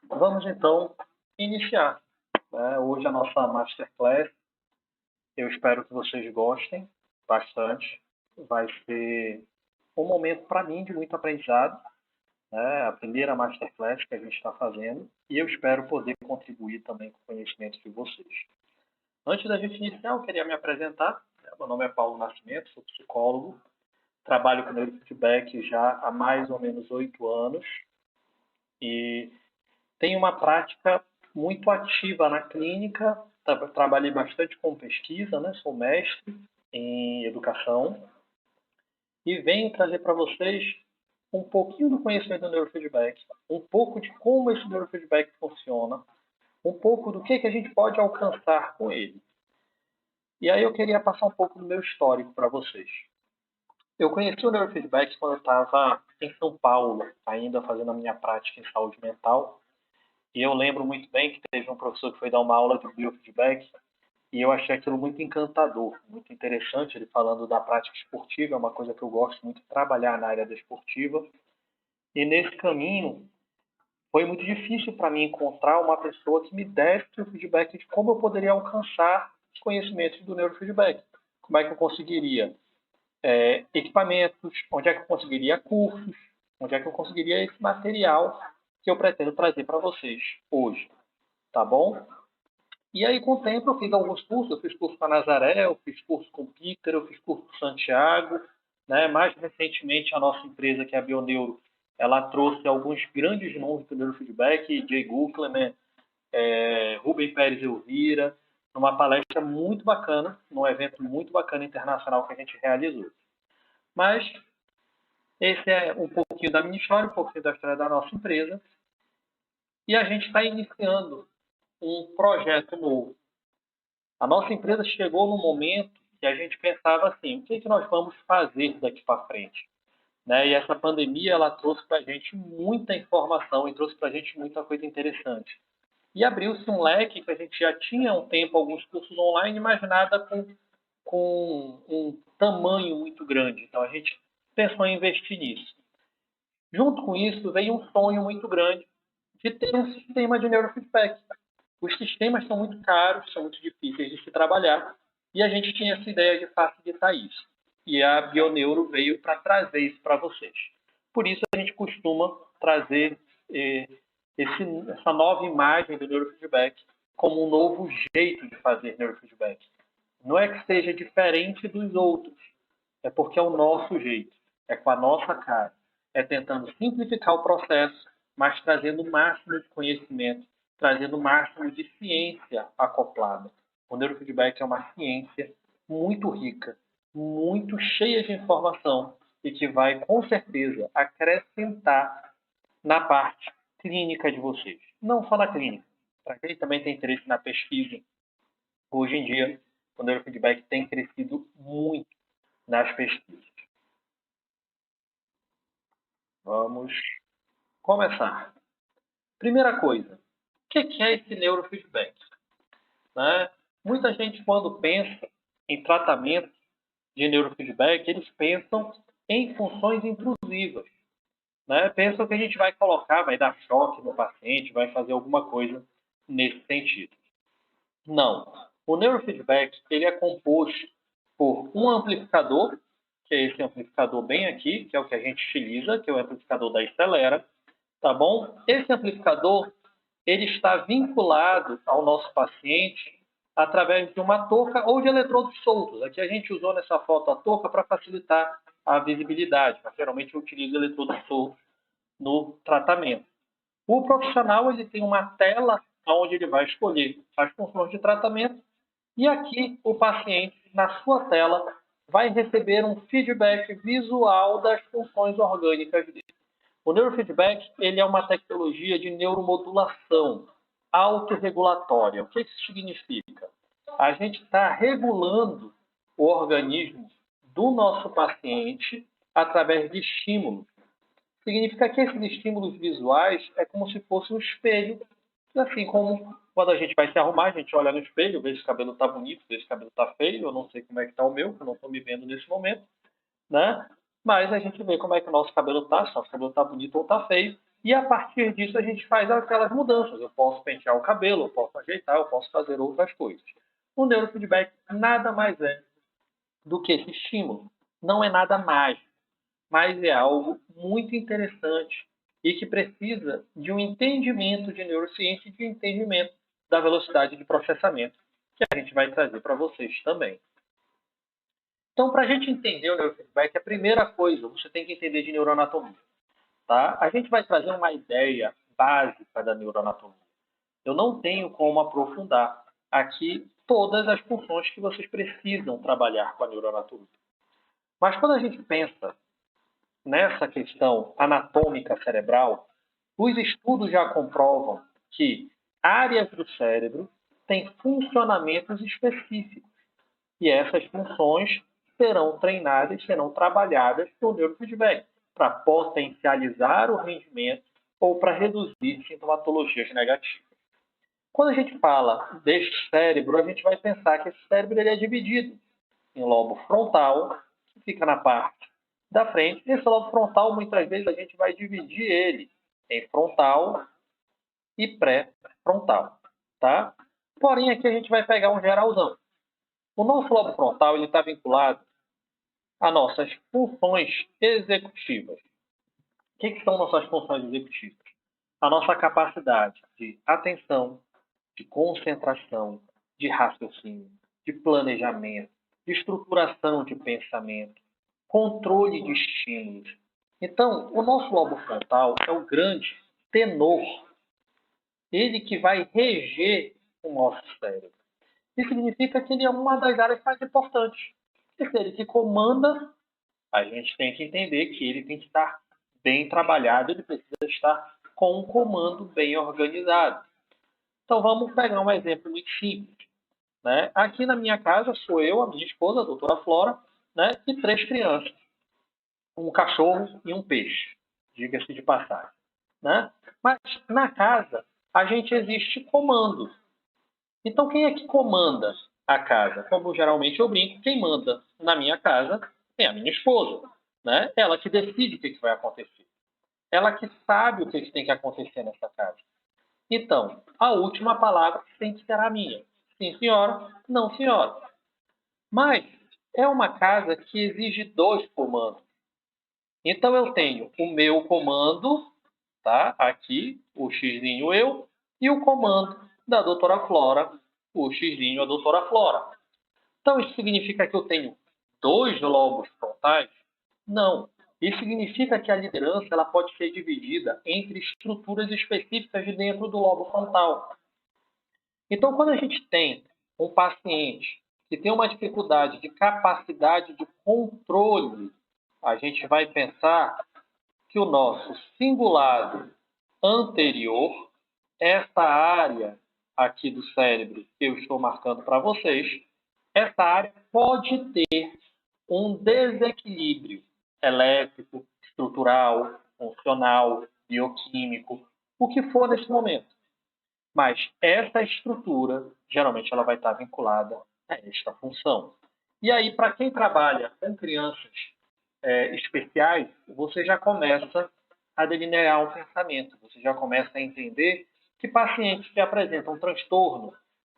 Vamos então iniciar, né? Hoje a nossa Masterclass, eu espero que vocês gostem bastante. Vai ser um momento para mim de muito aprendizado, né? A primeira Masterclass que a gente está fazendo e eu espero poder contribuir também com o conhecimento de vocês. Antes da gente iniciar, eu queria me apresentar. Meu nome é Paulo Nascimento, sou psicólogo, trabalho com neurofeedback já há mais ou menos 8 anos e tenho uma prática muito ativa na clínica, trabalhei bastante com pesquisa, né? Sou mestre em educação e venho trazer para vocês um pouquinho do conhecimento do neurofeedback, um pouco de como esse neurofeedback funciona, um pouco do que a gente pode alcançar com ele. E aí eu queria passar um pouco do meu histórico para vocês. Eu conheci o neurofeedback quando eu estava em São Paulo, ainda fazendo a minha prática em saúde mental. E eu lembro muito bem que teve um professor que foi dar uma aula de biofeedback e eu achei aquilo muito encantador, muito interessante, ele falando da prática esportiva, é uma coisa que eu gosto muito de trabalhar na área da esportiva. E nesse caminho foi muito difícil para mim encontrar uma pessoa que me desse o feedback de como eu poderia alcançar os conhecimentos do neurofeedback. Como é que eu conseguiria equipamentos, onde é que eu conseguiria cursos, onde é que eu conseguiria esse material que eu pretendo trazer para vocês hoje, tá bom? E aí, com o tempo, eu fiz alguns cursos. Eu fiz curso com a Nazaré, eu fiz curso com o Peter, eu fiz curso com o Santiago. Né? Mais recentemente, a nossa empresa, que é a Bioneuro, ela trouxe alguns grandes nomes do neurofeedback, Jay Guckleman, Rubem Pérez Elvira, numa palestra muito bacana, num evento muito bacana internacional que a gente realizou. Mas esse é um pouquinho da minha história, um pouquinho da história da nossa empresa. E a gente está iniciando um projeto novo. A nossa empresa chegou num momento que a gente pensava assim, o que nós vamos fazer daqui para frente? Né? E essa pandemia ela trouxe para a gente muita informação e trouxe para a gente muita coisa interessante. E abriu-se um leque que a gente já tinha há um tempo alguns cursos online, mas nada com um tamanho muito grande. Então a gente pensou em investir nisso. Junto com isso veio um sonho muito grande de ter um sistema de neurofeedback. Os sistemas são muito caros, são muito difíceis de se trabalhar, e a gente tinha essa ideia de facilitar isso. E a Bioneuro veio para trazer isso para vocês. Por isso a gente costuma trazer essa nova imagem do neurofeedback como um novo jeito de fazer neurofeedback. Não é que seja diferente dos outros, é porque é o nosso jeito, é com a nossa cara, é tentando simplificar o processo, mas trazendo o máximo de conhecimento, trazendo o máximo de ciência acoplada. O neurofeedback é uma ciência muito rica, muito cheia de informação e que vai, com certeza, acrescentar na parte clínica de vocês. Não só na clínica. Para quem também tem interesse na pesquisa, hoje em dia, o neurofeedback tem crescido muito nas pesquisas. Vamos começar. Primeira coisa, o que é esse neurofeedback? Né? Muita gente, quando pensa em tratamento de neurofeedback, eles pensam em funções intrusivas. Né? Pensam que a gente vai colocar, vai dar choque no paciente, vai fazer alguma coisa nesse sentido. Não. O neurofeedback ele é composto por um amplificador, que é esse amplificador bem aqui, que é o que a gente utiliza, que é o amplificador da Stellera, tá bom? Esse amplificador ele está vinculado ao nosso paciente através de uma touca ou de eletrodos soltos. Aqui a gente usou nessa foto a touca para facilitar a visibilidade, mas geralmente eu utilizo eletrodos soltos no tratamento. O profissional ele tem uma tela onde ele vai escolher as funções de tratamento e aqui o paciente, na sua tela, vai receber um feedback visual das funções orgânicas dele. O neurofeedback ele é uma tecnologia de neuromodulação autorregulatória. O que isso significa? A gente está regulando o organismo do nosso paciente através de estímulos. Significa que esses estímulos visuais é como se fosse um espelho, assim como quando a gente vai se arrumar, a gente olha no espelho, vê se o cabelo está bonito, vê se o cabelo está feio, eu não sei como é que está o meu, que eu não estou me vendo nesse momento, né? Mas a gente vê como é que o nosso cabelo está, se o nosso cabelo está bonito ou está feio, E a partir disso a gente faz aquelas mudanças. Eu posso pentear o cabelo, eu posso ajeitar, eu posso fazer outras coisas. O neurofeedback nada mais é do que esse estímulo. Não é nada mágico, mas é algo muito interessante e que precisa de um entendimento de neurociência e de um entendimento da velocidade de processamento, que a gente vai trazer para vocês também. Então, para a gente entender o neurofeedback, a primeira coisa, você tem que entender de neuroanatomia. Tá? A gente vai trazer uma ideia básica da neuroanatomia. Eu não tenho como aprofundar aqui todas as funções que vocês precisam trabalhar com a neuroanatomia. Mas quando a gente pensa nessa questão anatômica cerebral, os estudos já comprovam que áreas do cérebro têm funcionamentos específicos. E essas funções serão treinadas, serão trabalhadas no neurofeedback para potencializar o rendimento ou para reduzir sintomatologias negativas. Quando a gente fala deste cérebro, a gente vai pensar que esse cérebro ele é dividido em lobo frontal, que fica na parte da frente. Esse lobo frontal, muitas vezes, a gente vai dividir ele em frontal e pré-frontal. Tá? Porém, aqui a gente vai pegar um geralzão. O nosso lobo frontal está vinculado a nossas funções executivas. O que são nossas funções executivas? A nossa capacidade de atenção, de concentração, de raciocínio, de planejamento, de estruturação de pensamento, controle de estímulos. Então, o nosso lobo frontal é o grande tenor, ele que vai reger o nosso cérebro. Isso significa que ele é uma das áreas mais importantes. E se ele que comanda, a gente tem que entender que ele tem que estar bem trabalhado, ele precisa estar com um comando bem organizado. Então vamos pegar um exemplo muito simples. Né? Aqui na minha casa sou eu, a minha esposa, a doutora Flora, né? E 3 crianças. Um cachorro e um peixe, diga-se de passagem. Né? Mas na casa a gente existe comando. Então quem é que comanda a casa? Como geralmente eu brinco, quem manda na minha casa é a minha esposa. Né? Ela que decide o que vai acontecer. Ela que sabe o que tem que acontecer nessa casa. Então, a última palavra tem que ser a minha. Sim, senhora. Não, senhora. Mas é uma casa que exige 2 comandos. Então, eu tenho o meu comando, tá? Aqui, o xzinho eu, e o comando da doutora Flora, o xzinho a doutora Flora. Então, isso significa que eu tenho 2 lobos frontais? Não. Isso significa que a liderança ela pode ser dividida entre estruturas específicas de dentro do lobo frontal. Então, quando a gente tem um paciente que tem uma dificuldade de capacidade de controle, a gente vai pensar que o nosso cingulado anterior, essa área aqui do cérebro que eu estou marcando para vocês, essa área pode ter um desequilíbrio elétrico, estrutural, funcional, bioquímico, o que for nesse momento. Mas essa estrutura, geralmente, ela vai estar vinculada a esta função. E aí, para quem trabalha com crianças especiais, você já começa a delinear um pensamento, você já começa a entender que pacientes que apresentam um transtorno,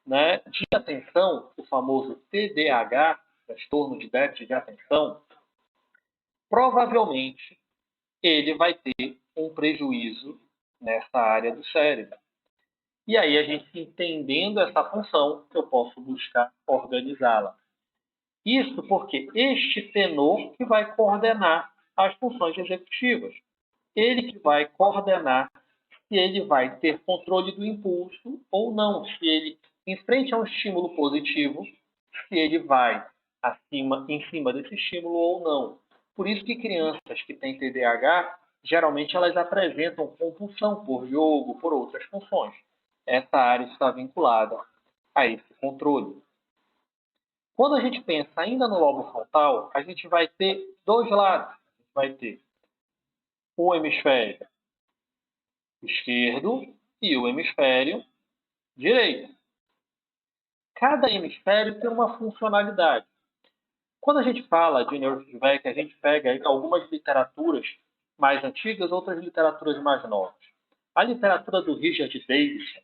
né, de atenção, o famoso TDAH, transtorno de déficit de atenção, provavelmente ele vai ter um prejuízo nessa área do cérebro. E aí, a gente entendendo essa função, eu posso buscar organizá-la. Isso porque este tenor que vai coordenar as funções executivas. Ele que vai coordenar se ele vai ter controle do impulso ou não, se ele, em frente a um estímulo positivo, se ele vai em cima desse estímulo ou não. Por isso que crianças que têm TDAH, geralmente elas apresentam compulsão por jogo, por outras funções. Essa área está vinculada a esse controle. Quando a gente pensa ainda no lobo frontal, a gente vai ter 2 lados. A gente vai ter o hemisfério esquerdo e o hemisfério direito. Cada hemisfério tem uma funcionalidade. Quando a gente fala de neurofeedback, a gente pega algumas literaturas mais antigas, outras literaturas mais novas. A literatura do Richard Davidson,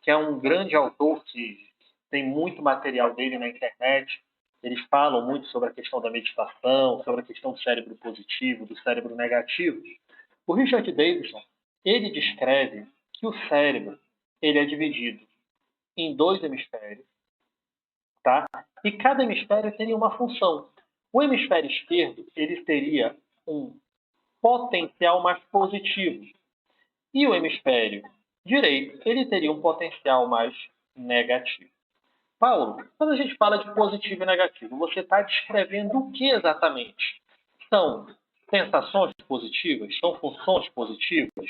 que é um grande autor que tem muito material dele na internet, eles falam muito sobre a questão da meditação, sobre a questão do cérebro positivo, do cérebro negativo. O Richard Davidson, ele descreve que o cérebro ele é dividido em dois hemisférios, tá? E cada hemisfério teria uma função. O hemisfério esquerdo ele teria um potencial mais positivo e o hemisfério direito ele teria um potencial mais negativo. Paulo, quando a gente fala de positivo e negativo, você está descrevendo o que exatamente? São sensações positivas? São funções positivas?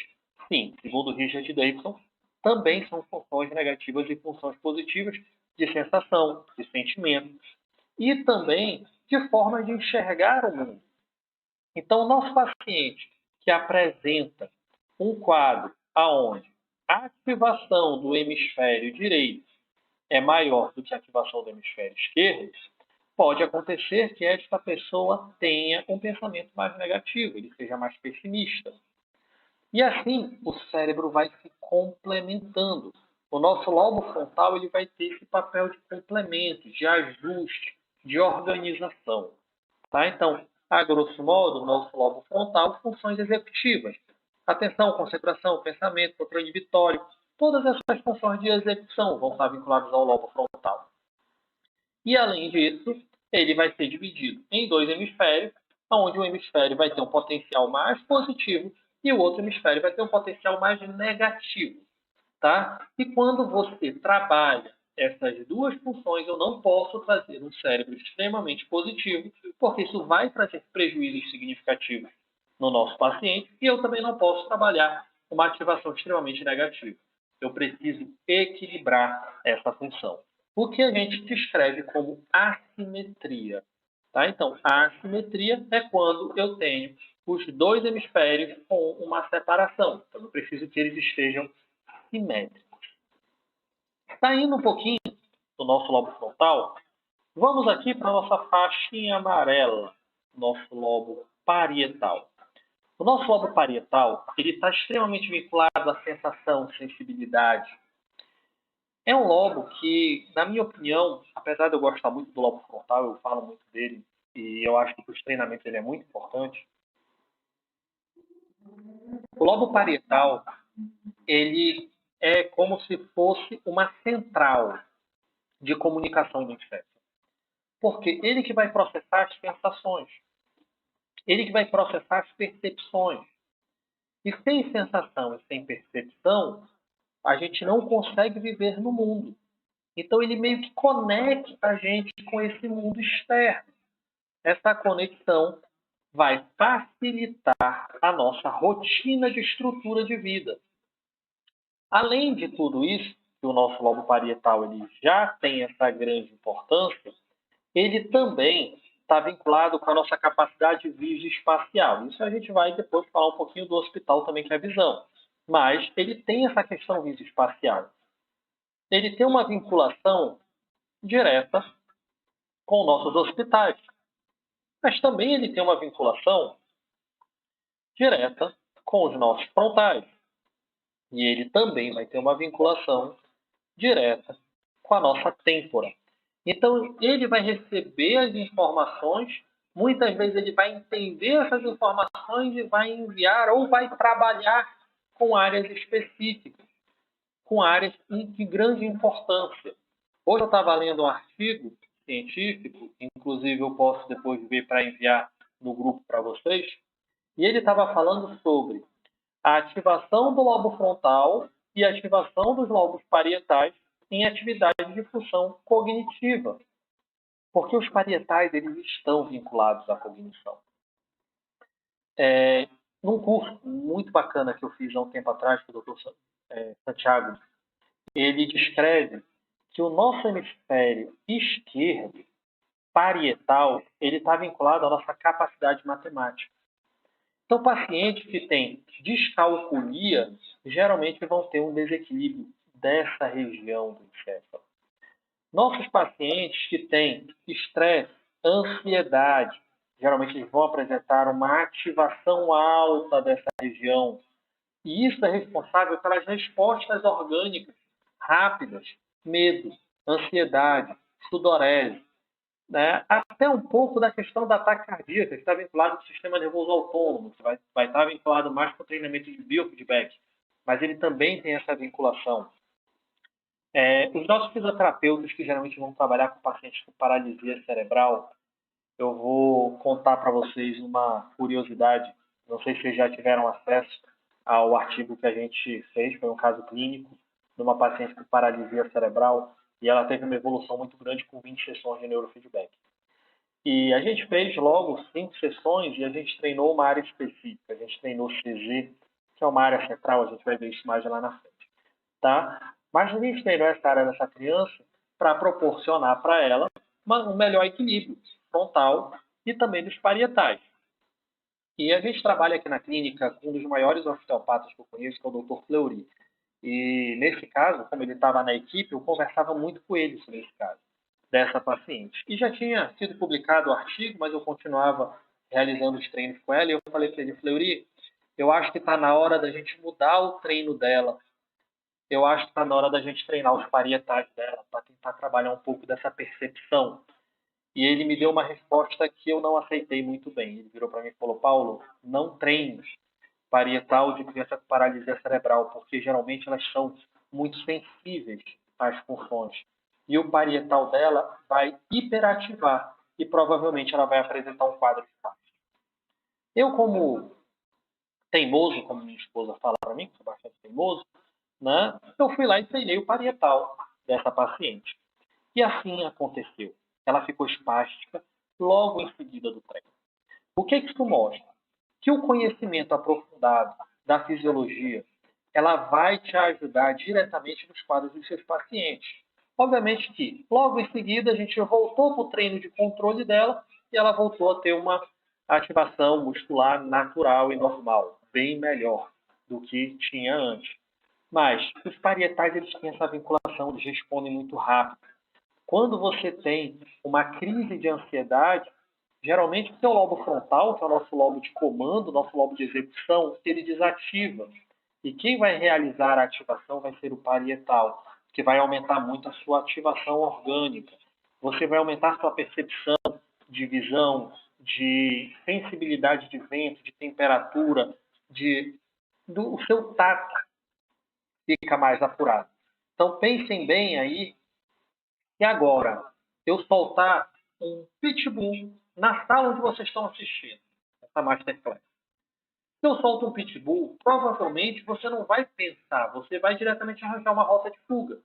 Sim, segundo Richard Davidson, também são funções negativas e funções positivas de sensação, de sentimento e também de forma de enxergar o mundo. Então, o nosso paciente que apresenta um quadro aonde a ativação do hemisfério direito é maior do que a ativação do hemisfério esquerdo, pode acontecer que esta pessoa tenha um pensamento mais negativo, ele seja mais pessimista. E assim, o cérebro vai se complementando. O nosso lobo frontal ele vai ter esse papel de complemento, de ajuste, de organização. Tá? Então, a grosso modo, o nosso lobo frontal, funções executivas. Atenção, concentração, pensamento, controle inibitório. Todas essas funções de execução vão estar vinculadas ao lobo frontal. E, além disso, ele vai ser dividido em dois hemisférios, onde um hemisfério vai ter um potencial mais positivo e o outro hemisfério vai ter um potencial mais negativo. Tá? E quando você trabalha essas duas funções, eu não posso trazer um cérebro extremamente positivo, porque isso vai trazer prejuízos significativos no nosso paciente, e eu também não posso trabalhar uma ativação extremamente negativa. Eu preciso equilibrar essa função. O que a gente descreve como assimetria. Tá? Então, a assimetria é quando eu tenho os dois hemisférios com uma separação. Então, eu preciso que eles estejam simétricos. Saindo um pouquinho do nosso lobo frontal, vamos aqui para a nossa faixinha amarela, nosso lobo parietal. O nosso lobo parietal ele está extremamente vinculado à sensação, sensibilidade. É um lobo que, na minha opinião, apesar de eu gostar muito do lobo frontal, eu falo muito dele, e eu acho que para os treinamentos ele é muito importante. O lobo parietal, ele é como se fosse uma central de comunicação do inseto. Porque ele que vai processar as sensações. Ele que vai processar as percepções. E sem sensação e sem percepção, a gente não consegue viver no mundo. Então ele meio que conecta a gente com esse mundo externo. Essa conexão vai facilitar a nossa rotina de estrutura de vida. Além de tudo isso, que o nosso lobo parietal ele já tem essa grande importância, ele também está vinculado com a nossa capacidade visoespacial. Isso a gente vai depois falar um pouquinho do hospital também, que é a visão. Mas ele tem essa questão visoespacial. Ele tem uma vinculação direta com nossos hospitais. Mas também ele tem uma vinculação direta com os nossos frontais. E ele também vai ter uma vinculação direta com a nossa têmpora. Então, ele vai receber as informações, muitas vezes ele vai entender essas informações e vai enviar ou vai trabalhar com áreas específicas, com áreas de grande importância. Hoje eu estava lendo um artigo científico, inclusive eu posso depois ver para enviar no grupo para vocês, e ele estava falando sobre a ativação do lobo frontal e a ativação dos lobos parietais em atividades de função cognitiva. Porque os parietais eles estão vinculados à cognição. Num curso muito bacana que eu fiz há um tempo atrás com o Dr. Santiago, ele descreve que o nosso hemisfério esquerdo, parietal, ele está vinculado à nossa capacidade matemática. Então, pacientes que têm descalculia geralmente vão ter um desequilíbrio dessa região do encéfalo. Nossos pacientes que têm estresse, ansiedade, geralmente eles vão apresentar uma ativação alta dessa região. E isso é responsável pelas respostas orgânicas rápidas, medo, ansiedade, sudorese, né? Até um pouco da questão da taquicardia, que está vinculado com o sistema nervoso autônomo, que vai estar vinculado mais com o treinamento de biofeedback, mas ele também tem essa vinculação. Os nossos fisioterapeutas, que geralmente vão trabalhar com pacientes com paralisia cerebral, eu vou contar para vocês uma curiosidade. Não sei se vocês já tiveram acesso ao artigo que a gente fez, foi um caso clínico de uma paciente com paralisia cerebral, e ela teve uma evolução muito grande com 20 sessões de neurofeedback. E a gente fez logo 5 sessões e a gente treinou uma área específica. A gente treinou CZ, que é uma área central, a gente vai ver isso mais lá na frente. Tá? Mas a gente treinou essa área dessa criança para proporcionar para ela um melhor equilíbrio frontal e também dos parietais. E a gente trabalha aqui na clínica com um dos maiores osteopatas que eu conheço, que é o Dr. Fleury. E nesse caso, como ele estava na equipe, eu conversava muito com ele sobre esse caso, dessa paciente. E já tinha sido publicado o artigo, mas eu continuava realizando os treinos com ela. E eu falei para ele, Fleury, eu acho que está na hora da gente mudar o treino dela. Eu acho que está na hora da gente treinar os parietais dela, para tentar trabalhar um pouco dessa percepção. E ele me deu uma resposta que eu não aceitei muito bem. Ele virou para mim e falou, Paulo, não treine parietal de criança com paralisia cerebral, porque geralmente elas são muito sensíveis às funções. E o parietal dela vai hiperativar e provavelmente ela vai apresentar um quadro de paz. Eu, como teimoso, como minha esposa fala para mim, que sou bastante teimoso, né, eu fui lá e treinei o parietal dessa paciente. E assim aconteceu. Ela ficou espástica logo em seguida do treino. O que isso mostra? Que o conhecimento aprofundado da fisiologia, ela vai te ajudar diretamente nos quadros dos seus pacientes. Obviamente que, logo em seguida, a gente voltou para o treino de controle dela e ela voltou a ter uma ativação muscular natural e normal, bem melhor do que tinha antes. Mas os parietais, eles têm essa vinculação, eles respondem muito rápido. Quando você tem uma crise de ansiedade, geralmente o seu lobo frontal, que é o nosso lobo de comando, nosso lobo de execução, ele desativa. E quem vai realizar a ativação vai ser o parietal, que vai aumentar muito a sua ativação orgânica. Você vai aumentar a sua percepção de visão, de sensibilidade de vento, de temperatura, o seu tato fica mais apurado. Então pensem bem aí. E agora, eu soltar um pitbull na sala onde vocês estão assistindo essa masterclass. Se eu solto um pitbull, provavelmente você não vai pensar, você vai diretamente arranjar uma rota de fuga.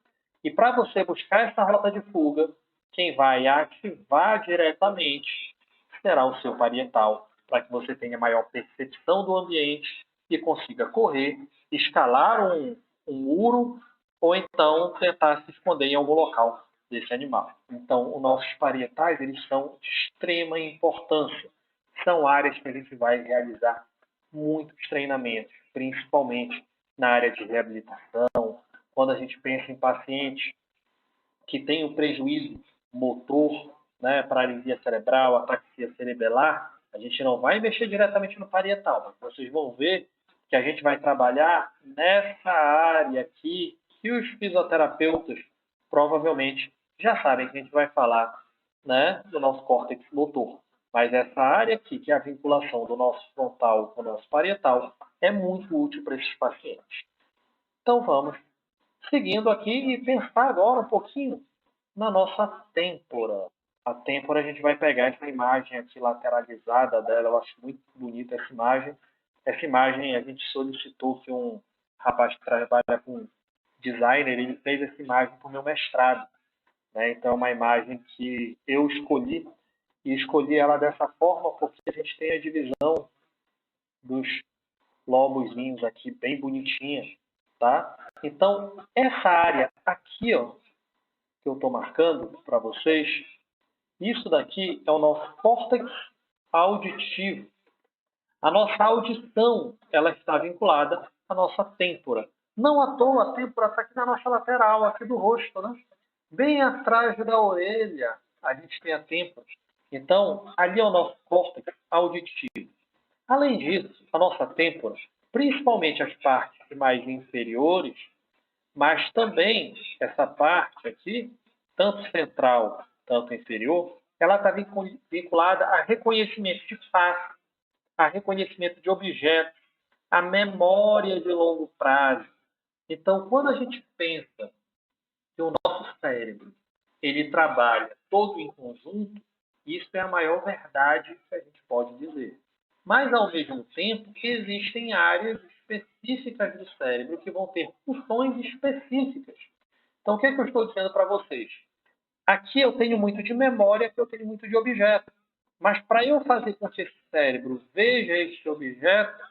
E para você buscar essa rota de fuga, quem vai ativar diretamente será o seu parietal, para que você tenha maior percepção do ambiente e consiga correr, escalar um muro ou então tentar se esconder em algum local desse animal. Então, os nossos parietais, eles são de extrema importância. São áreas que a gente vai realizar muitos treinamentos, principalmente na área de reabilitação, quando a gente pensa em pacientes que têm um prejuízo motor, né, paralisia cerebral, ataxia cerebelar, a gente não vai mexer diretamente no parietal, mas vocês vão ver que a gente vai trabalhar nessa área aqui que os fisioterapeutas provavelmente já sabem que a gente vai falar, né, do nosso córtex motor. Mas essa área aqui, que é a vinculação do nosso frontal com o nosso parietal, é muito útil para esses pacientes. Então vamos seguindo aqui e pensar agora um pouquinho na nossa têmpora. A têmpora, a gente vai pegar essa imagem aqui lateralizada dela, eu acho muito bonita essa imagem. Essa imagem a gente solicitou que um rapaz que trabalha com designer, ele fez essa imagem para o meu mestrado. Né? Então é uma imagem que eu escolhi, e escolhi ela dessa forma porque a gente tem a divisão dos lobozinhos aqui bem bonitinha, tá? Então, essa área aqui, ó, que eu estou marcando para vocês, isso daqui é o nosso córtex auditivo. A nossa audição, ela está vinculada à nossa têmpora. Não à toa, a têmpora está aqui na nossa lateral, aqui do rosto, né? Bem atrás da orelha, a gente tem a têmpora. Então, ali é o nosso córtex auditivo. Além disso, a nossa têmpora, principalmente as partes mais inferiores, mas também essa parte aqui, tanto central, tanto inferior, ela está vinculada a reconhecimento de face, a reconhecimento de objetos, a memória de longo prazo. Então, quando a gente pensa que o nosso cérebro ele trabalha todo em conjunto, isso é a maior verdade que a gente pode dizer. Mas, ao mesmo tempo, existem áreas específicas do cérebro que vão ter funções específicas. Então, o que, é que eu estou dizendo para vocês? Aqui eu tenho muito de memória, aqui eu tenho muito de objeto. Mas para eu fazer com que esse cérebro veja este objeto,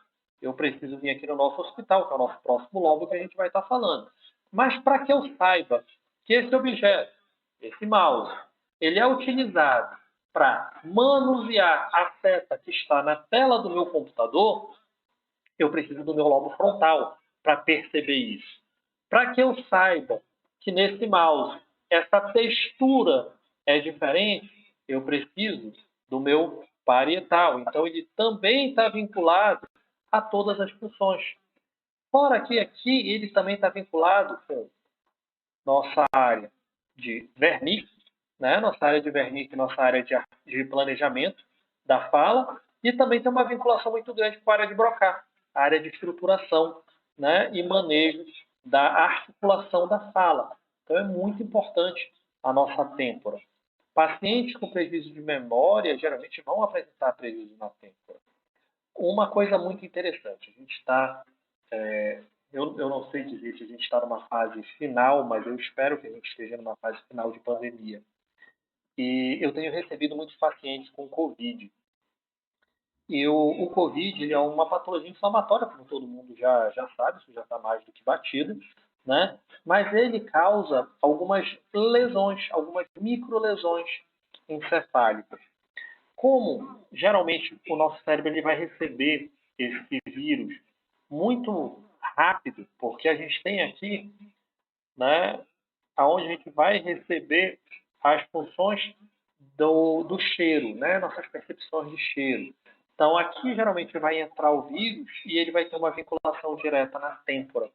eu preciso vir aqui no nosso hospital, que é o nosso próximo lobo que a gente vai estar falando. Mas para que eu saiba que esse objeto, esse mouse, ele é utilizado para manusear a seta que está na tela do meu computador, eu preciso do meu lobo frontal para perceber isso. Para que eu saiba que nesse mouse essa textura é diferente, eu preciso do meu parietal. Então, ele também está vinculado a todas as funções. Fora que aqui ele também está vinculado com nossa área de Wernicke, né? Nossa área de Wernicke, nossa área de planejamento da fala, e também tem uma vinculação muito grande com a área de Broca, a área de estruturação, né? E manejo da articulação da fala. Então é muito importante a nossa têmpora. Pacientes com prejuízo de memória geralmente vão apresentar prejuízo na têmpora. Uma coisa muito interessante, a gente está eu não sei dizer se a gente está numa fase final, mas eu espero que a gente esteja numa fase final de pandemia. E eu tenho recebido muitos pacientes com Covid. E o Covid ele é uma patologia inflamatória, como todo mundo já sabe, isso já está mais do que batido, né? Mas ele causa algumas lesões, algumas microlesões encefálicas. Como geralmente o nosso cérebro ele vai receber esse vírus muito rápido, porque a gente tem aqui, né, aonde a gente vai receber as funções do cheiro, né, nossas percepções de cheiro. Então aqui geralmente vai entrar o vírus e ele vai ter uma vinculação direta na têmpora.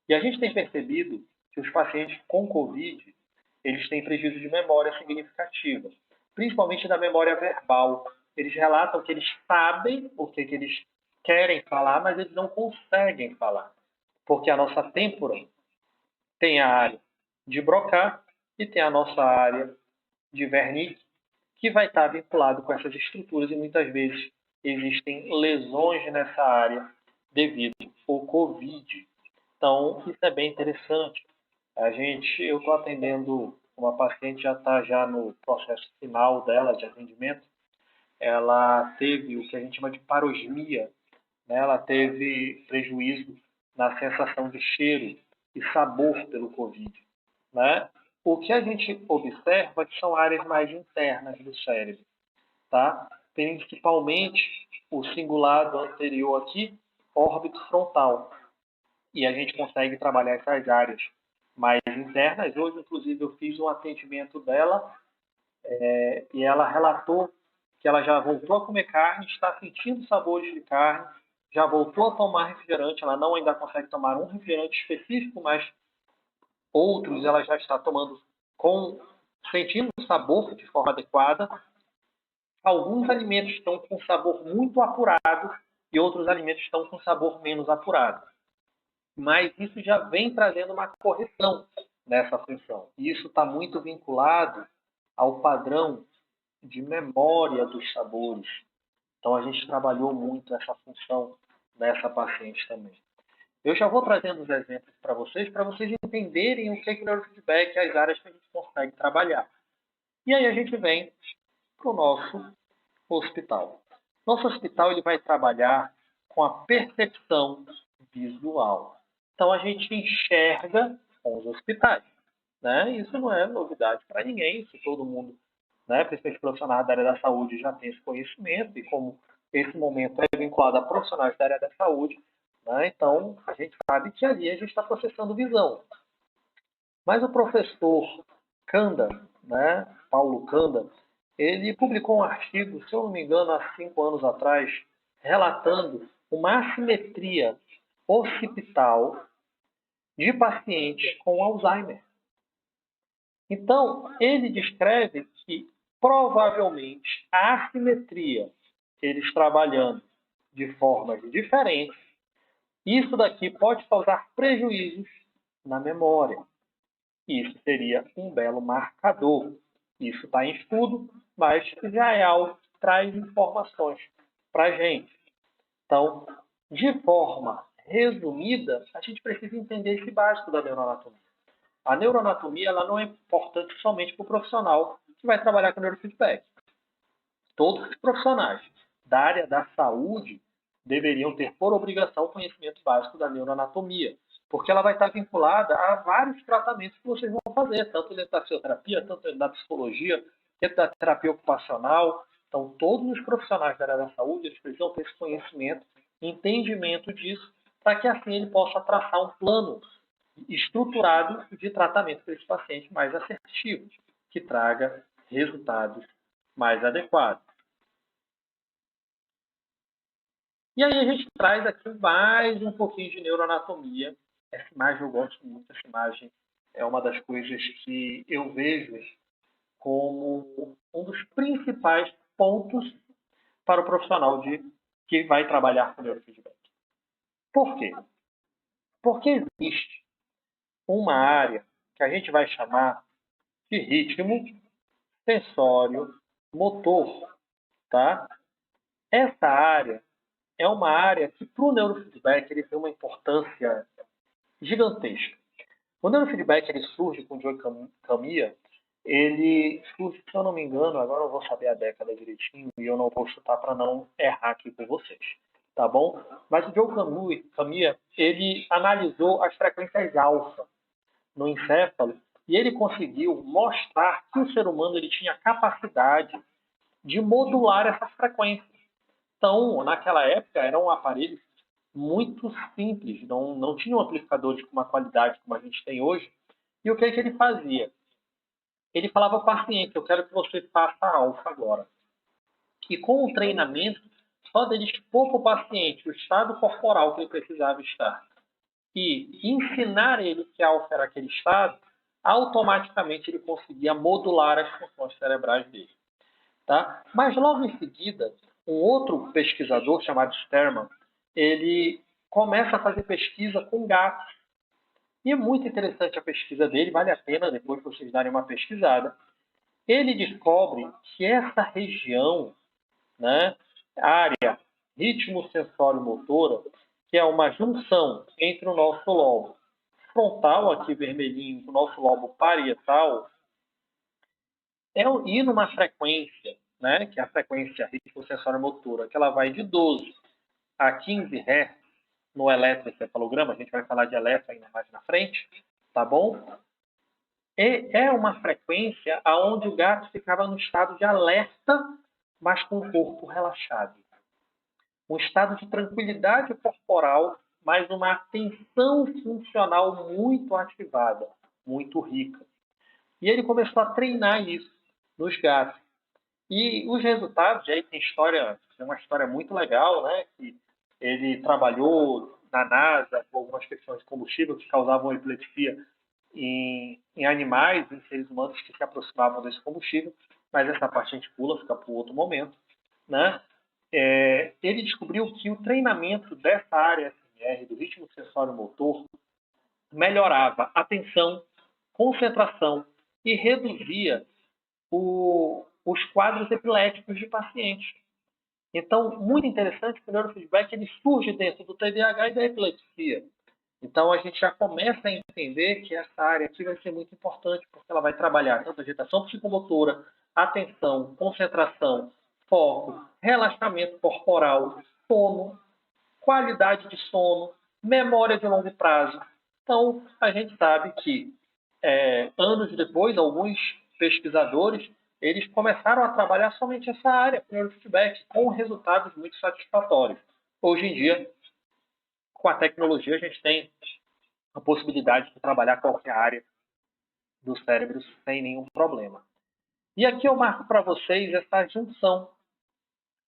E a gente tem percebido que os pacientes com COVID, eles têm prejuízo de memória significativa, principalmente da memória verbal. Eles relatam que eles sabem o que eles querem falar, mas eles não conseguem falar, porque a nossa têmpora tem a área de Broca e tem a nossa área de Wernicke, que vai estar vinculado com essas estruturas e muitas vezes existem lesões nessa área devido ao COVID. Então, isso é bem interessante. Eu estou atendendo uma paciente, já está já no processo final dela de atendimento. Ela teve o que a gente chama de parosmia, né? Ela teve prejuízo na sensação de cheiro e sabor pelo Covid, né? O que a gente observa que são áreas mais internas do cérebro, tá? Principalmente o cingulado anterior aqui, órbito frontal. E a gente consegue trabalhar essas áreas mais internas. Hoje, inclusive, eu fiz um atendimento dela e ela relatou que ela já voltou a comer carne, está sentindo sabores de carne, já voltou a tomar refrigerante. Ela não ainda consegue tomar um refrigerante específico, mas outros ela já está tomando sentindo o sabor de forma adequada. Alguns alimentos estão com sabor muito apurado e outros alimentos estão com sabor menos apurado. Mas isso já vem trazendo uma correção nessa função. E isso está muito vinculado ao padrão de memória dos sabores. Então a gente trabalhou muito essa função nessa paciente também. Eu já vou trazendo os exemplos para vocês entenderem o que é o neurofeedback e as áreas que a gente consegue trabalhar. E aí a gente vem para o nosso hospital. Nosso hospital ele vai trabalhar com a percepção visual. Então a gente enxerga com os hospitais, né? Isso não é novidade para ninguém, isso todo mundo, né, principalmente profissionais da área da saúde já tem esse conhecimento e como esse momento é vinculado a profissionais da área da saúde, né? Então a gente sabe que ali a gente está processando visão. Mas o professor Kanda, né, Paulo Kanda, ele publicou um artigo, se eu não me engano, há 5 anos atrás, relatando uma assimetria occipital de pacientes com Alzheimer. Então, ele descreve que, provavelmente, a assimetria, eles trabalhando de formas diferentes, isso daqui pode causar prejuízos na memória. Isso seria um belo marcador. Isso está em estudo, mas já é algo que traz informações para a gente. Então, de forma resumida, a gente precisa entender esse básico da neuroanatomia. A neuroanatomia ela não é importante somente para o profissional que vai trabalhar com neurofeedback. Todos os profissionais da área da saúde deveriam ter, por obrigação, o conhecimento básico da neuroanatomia, porque ela vai estar vinculada a vários tratamentos que vocês vão fazer, tanto dentro da fisioterapia, tanto dentro da psicologia, dentro da terapia ocupacional. Então, todos os profissionais da área da saúde eles precisam ter esse conhecimento, entendimento disso, para que assim ele possa traçar um plano estruturado de tratamento para esse paciente mais assertivo, que traga resultados mais adequados. E aí a gente traz aqui mais um pouquinho de neuroanatomia. Essa imagem eu gosto muito, essa imagem é uma das coisas que eu vejo como um dos principais pontos para o profissional que vai trabalhar com neurofeedback. Por quê? Porque existe uma área que a gente vai chamar de ritmo sensório motor, tá? Essa área é uma área que para o neurofeedback ele tem uma importância gigantesca. O neurofeedback ele surge com o Joe Kamiya, ele surge, se eu não me engano, agora eu vou saber a década direitinho e eu não vou chutar para não errar aqui com vocês, tá bom? Mas o Joe Kamiya, ele analisou as frequências alfa no encéfalo e ele conseguiu mostrar que o ser humano ele tinha capacidade de modular essas frequências. Então, naquela época, eram aparelhos muito simples, não tinham amplificadores com uma qualidade como a gente tem hoje. E o que ele fazia? Ele falava para o paciente, eu quero que você faça alfa agora. E com o treinamento, só dele expor para o paciente o estado corporal que ele precisava estar e ensinar ele que alfa era aquele estado, automaticamente ele conseguia modular as funções cerebrais dele. Tá? Mas logo em seguida, um outro pesquisador chamado Sterman, ele começa a fazer pesquisa com gatos. E é muito interessante a pesquisa dele, vale a pena depois vocês darem uma pesquisada. Ele descobre que essa região, né, área ritmo sensório motora, que é uma junção entre o nosso lobo frontal, aqui vermelhinho, o nosso lobo parietal, ir numa frequência, né, que é a frequência ritmo sensório motora, que ela vai de 12 a 15 Hz no eletroencefalograma, a gente vai falar de eletro ainda mais na frente, tá bom? E é uma frequência onde o gato ficava no estado de alerta, mas com o corpo relaxado. Um estado de tranquilidade corporal, mas uma atenção funcional muito ativada, muito rica. E ele começou a treinar isso nos gatos. E os resultados, aí tem uma história muito legal, né? Que ele trabalhou na NASA com algumas questões de combustível que causavam epilepsia em animais, em seres humanos que se aproximavam desse combustível, mas essa parte a gente pula, fica para outro momento, né? Ele descobriu que o treinamento dessa área SMR, do ritmo sensório motor, melhorava a atenção, concentração e reduzia os quadros epiléticos de pacientes. Então, muito interessante que o neurofeedback ele surge dentro do TDAH e da epilepsia. Então, a gente já começa a entender que essa área aqui vai ser muito importante, porque ela vai trabalhar tanto a agitação psicomotora, atenção, concentração, foco, relaxamento corporal, sono, qualidade de sono, memória de longo prazo. Então, a gente sabe que anos depois, alguns pesquisadores eles começaram a trabalhar somente essa área, com neurofeedback, com resultados muito satisfatórios. Hoje em dia, com a tecnologia, a gente tem a possibilidade de trabalhar qualquer área do cérebro sem nenhum problema. E aqui eu marco para vocês essa junção,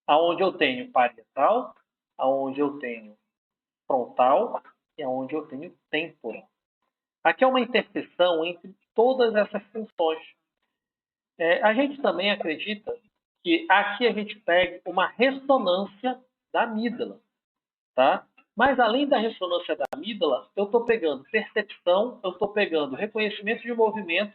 aonde eu tenho parietal, aonde eu tenho frontal e aonde eu tenho têmpora. Aqui é uma interseção entre todas essas funções. A gente também acredita que aqui a gente pega uma ressonância da amígdala, tá? Mas além da ressonância da amígdala, eu estou pegando percepção, eu estou pegando reconhecimento de movimento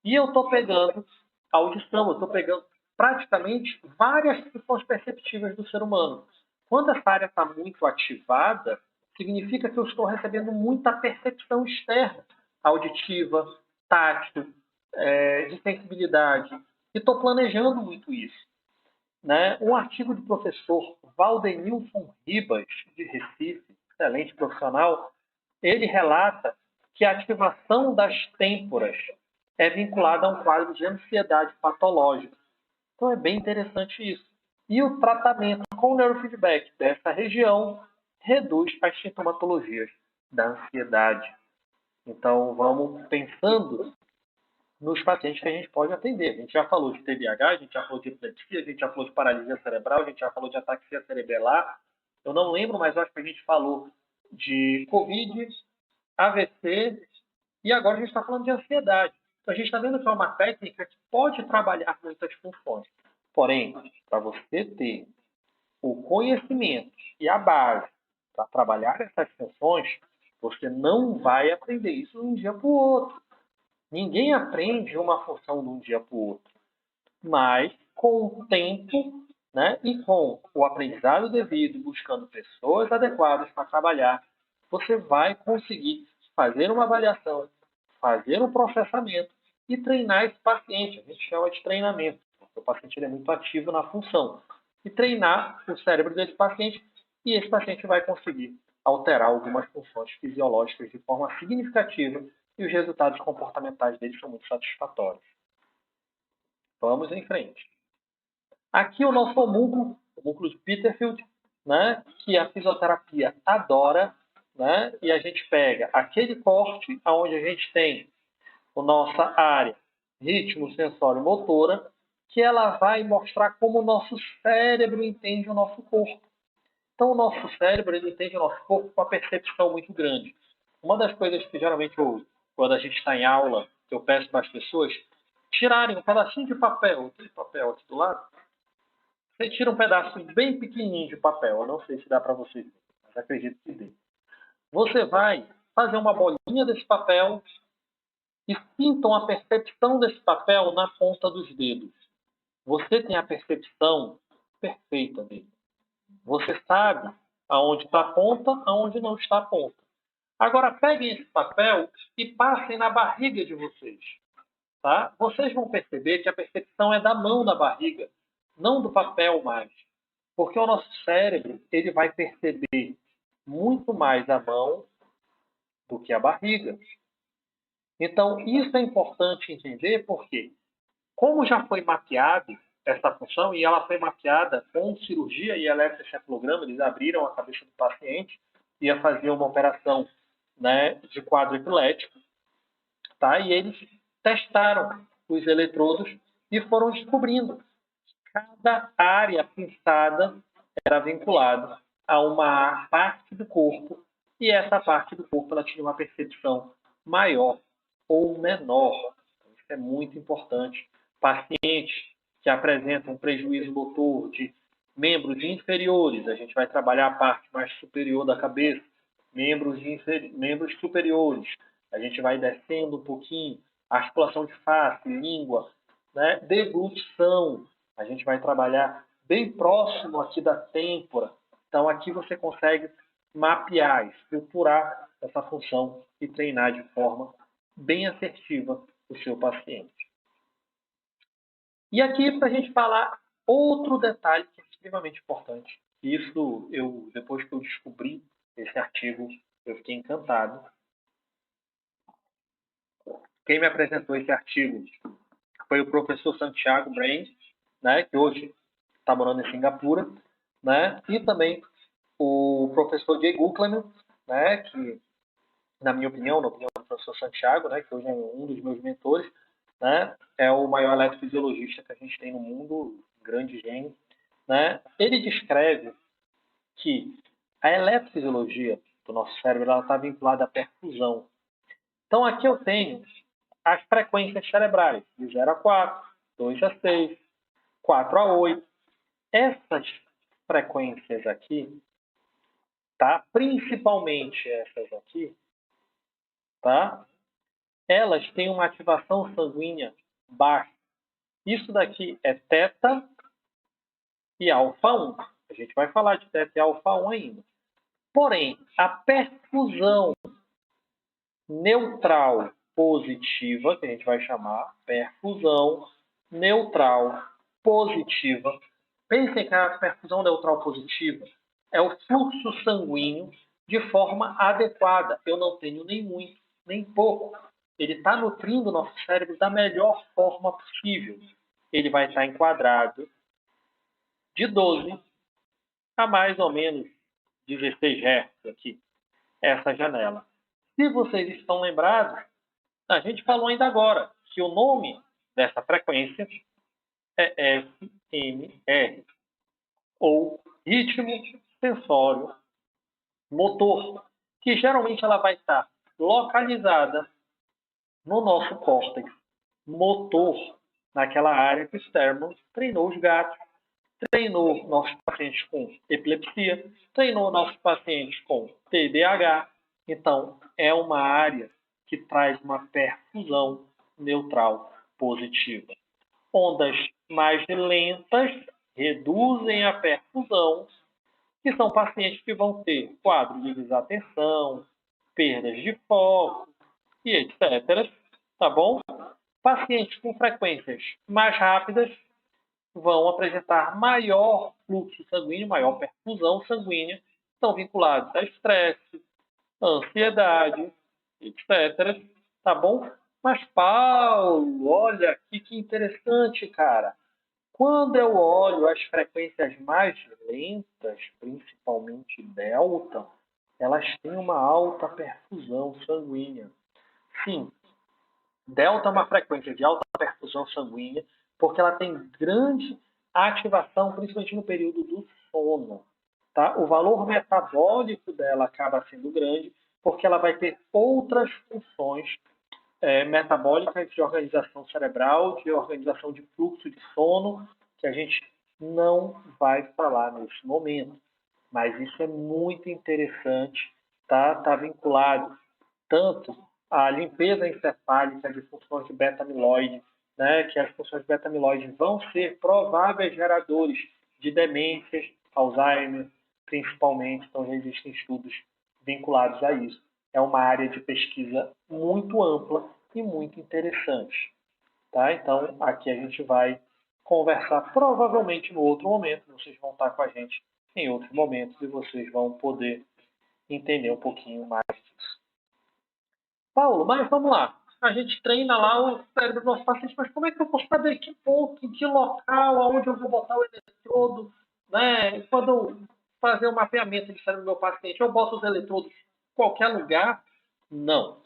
e eu estou pegando audição, eu estou pegando praticamente várias funções perceptivas do ser humano. Quando essa área está muito ativada, significa que eu estou recebendo muita percepção externa, auditiva, tátil, de sensibilidade, e estou planejando muito isso. Né? Um artigo do professor Valdenilson Ribas, de Recife, excelente profissional, ele relata que a ativação das têmporas é vinculada a um quadro de ansiedade patológica. Então é bem interessante isso. E o tratamento com neurofeedback dessa região reduz as sintomatologias da ansiedade. Então vamos pensando nos pacientes que a gente pode atender. A gente já falou de TDAH, a gente já falou de epilepsia, a gente já falou de paralisia cerebral, a gente já falou de ataxia cerebelar. Eu não lembro, mas acho que a gente falou de Covid, AVC e agora a gente está falando de ansiedade. Então a gente está vendo que é uma técnica que pode trabalhar muitas funções. Porém, para você ter o conhecimento e a base para trabalhar essas funções, você não vai aprender isso de um dia para o outro. Ninguém aprende uma função de um dia para o outro, mas com o tempo, né, e com o aprendizado devido, buscando pessoas adequadas para trabalhar, você vai conseguir fazer uma avaliação, fazer um processamento e treinar esse paciente. A gente chama de treinamento, porque o paciente é muito ativo na função. E treinar o cérebro desse paciente, e esse paciente vai conseguir alterar algumas funções fisiológicas de forma significativa e os resultados comportamentais dele são muito satisfatórios. Vamos em frente. Aqui o nosso homúnculo, o homúnculo de Peterfield, né, que a fisioterapia adora, né, e a gente pega aquele corte onde a gente tem a nossa área ritmo, sensório, motora, que ela vai mostrar como o nosso cérebro entende o nosso corpo. Então, o nosso cérebro ele entende o nosso corpo com uma percepção muito grande. Uma das coisas que geralmente, quando a gente está em aula, eu peço para as pessoas tirarem um pedacinho de papel, aquele papel aqui do lado, você tira um pedaço bem pequenininho de papel, eu não sei se dá para vocês verem, mas acredito que dê. Você vai fazer uma bolinha desse papel e sintam a percepção desse papel na ponta dos dedos. Você tem a percepção perfeita dele. Você sabe aonde está a ponta, aonde não está a ponta. Agora peguem esse papel e passem na barriga de vocês. Tá? Vocês vão perceber que a percepção é da mão na barriga, não do papel mais. Porque o nosso cérebro ele vai perceber muito mais a mão do que a barriga. Então, isso é importante entender porque, como já foi mapeado essa função, e ela foi mapeada com cirurgia e eletroencefalograma, eles abriram a cabeça do paciente, ia fazer uma operação, né, de quadro epilético, tá? E eles testaram os eletrodos e foram descobrindo que cada área pinçada era vinculada a uma parte do corpo e essa parte do corpo ela tinha uma percepção maior ou menor. Isso é muito importante. Pacientes que apresentam um prejuízo motor de membros inferiores, a gente vai trabalhar a parte mais superior da cabeça, membros superiores, a gente vai descendo um pouquinho, articulação de face, língua, né? Deglutição, a gente vai trabalhar bem próximo aqui da têmpora. Então aqui você consegue mapear, estruturar essa função e treinar de forma bem assertiva o seu paciente. E aqui para a gente falar outro detalhe que é extremamente importante. Isso depois que eu descobri esse artigo, eu fiquei encantado. Quem me apresentou esse artigo foi o professor Santiago Brain, né, que hoje está morando em Singapura, né, e também o professor Jay Buchanan, né, que, na minha opinião, na opinião do professor Santiago, né, que hoje é um dos meus mentores, né? É o maior eletrofisiologista que a gente tem no mundo, grande gênio, né? Ele descreve que a eletrofisiologia do nosso cérebro está vinculada à perfusão. Então, aqui eu tenho as frequências cerebrais, de 0 a 4, 2 a 6, 4 a 8. Essas frequências aqui, tá? Principalmente essas aqui, tá? Elas têm uma ativação sanguínea baixa. Isso daqui é teta e alfa 1. A gente vai falar de teta e alfa 1 ainda. Porém, a perfusão neutral positiva, que a gente vai chamar perfusão neutral positiva. Pensem que a perfusão neutral positiva é o fluxo sanguíneo de forma adequada. Eu não tenho nem muito, nem pouco. Ele está nutrindo o nosso cérebro da melhor forma possível. Ele vai estar enquadrado de 12 a mais ou menos 16 Hz aqui, essa janela. Se vocês estão lembrados, a gente falou ainda agora que o nome dessa frequência é FMR, ou ritmo sensório motor, que geralmente ela vai estar localizada no nosso córtex motor, naquela área que o Sterman treinou os gatos, treinou nossos pacientes com epilepsia, treinou nossos pacientes com TDAH. Então, é uma área que traz uma perfusão neutral positiva. Ondas mais lentas reduzem a perfusão, que são pacientes que vão ter quadro de desatenção, perdas de foco e etc. Tá bom? Pacientes com frequências mais rápidas vão apresentar maior fluxo sanguíneo, maior perfusão sanguínea, estão vinculados a estresse, ansiedade, etc. Tá bom? Mas, Paulo, olha aqui que interessante, cara. Quando eu olho as frequências mais lentas, principalmente delta, elas têm uma alta perfusão sanguínea. Sim, delta é uma frequência de alta perfusão sanguínea, porque ela tem grande ativação, principalmente no período do sono. Tá? O valor metabólico dela acaba sendo grande, porque ela vai ter outras funções metabólicas de organização cerebral, de organização de fluxo de sono, que a gente não vai falar nesse momento. Mas isso é muito interessante, tá? Tá vinculado tanto à limpeza encefálica de funções de beta-amiloide, né? Que as funções de beta-amiloide vão ser prováveis geradores de demências, Alzheimer, principalmente. Então, já existem estudos vinculados a isso. É uma área de pesquisa muito ampla e muito interessante. Tá? Então, aqui a gente vai conversar provavelmente no outro momento. Vocês vão estar com a gente em outros momentos e vocês vão poder entender um pouquinho mais disso. Paulo, mas vamos lá. A gente treina lá o cérebro do nosso paciente, mas como é que eu posso saber que ponto, em que local, aonde eu vou botar o eletrodo, né? Quando eu fazer o mapeamento de cérebro do meu paciente, eu boto os eletrodos em qualquer lugar? Não.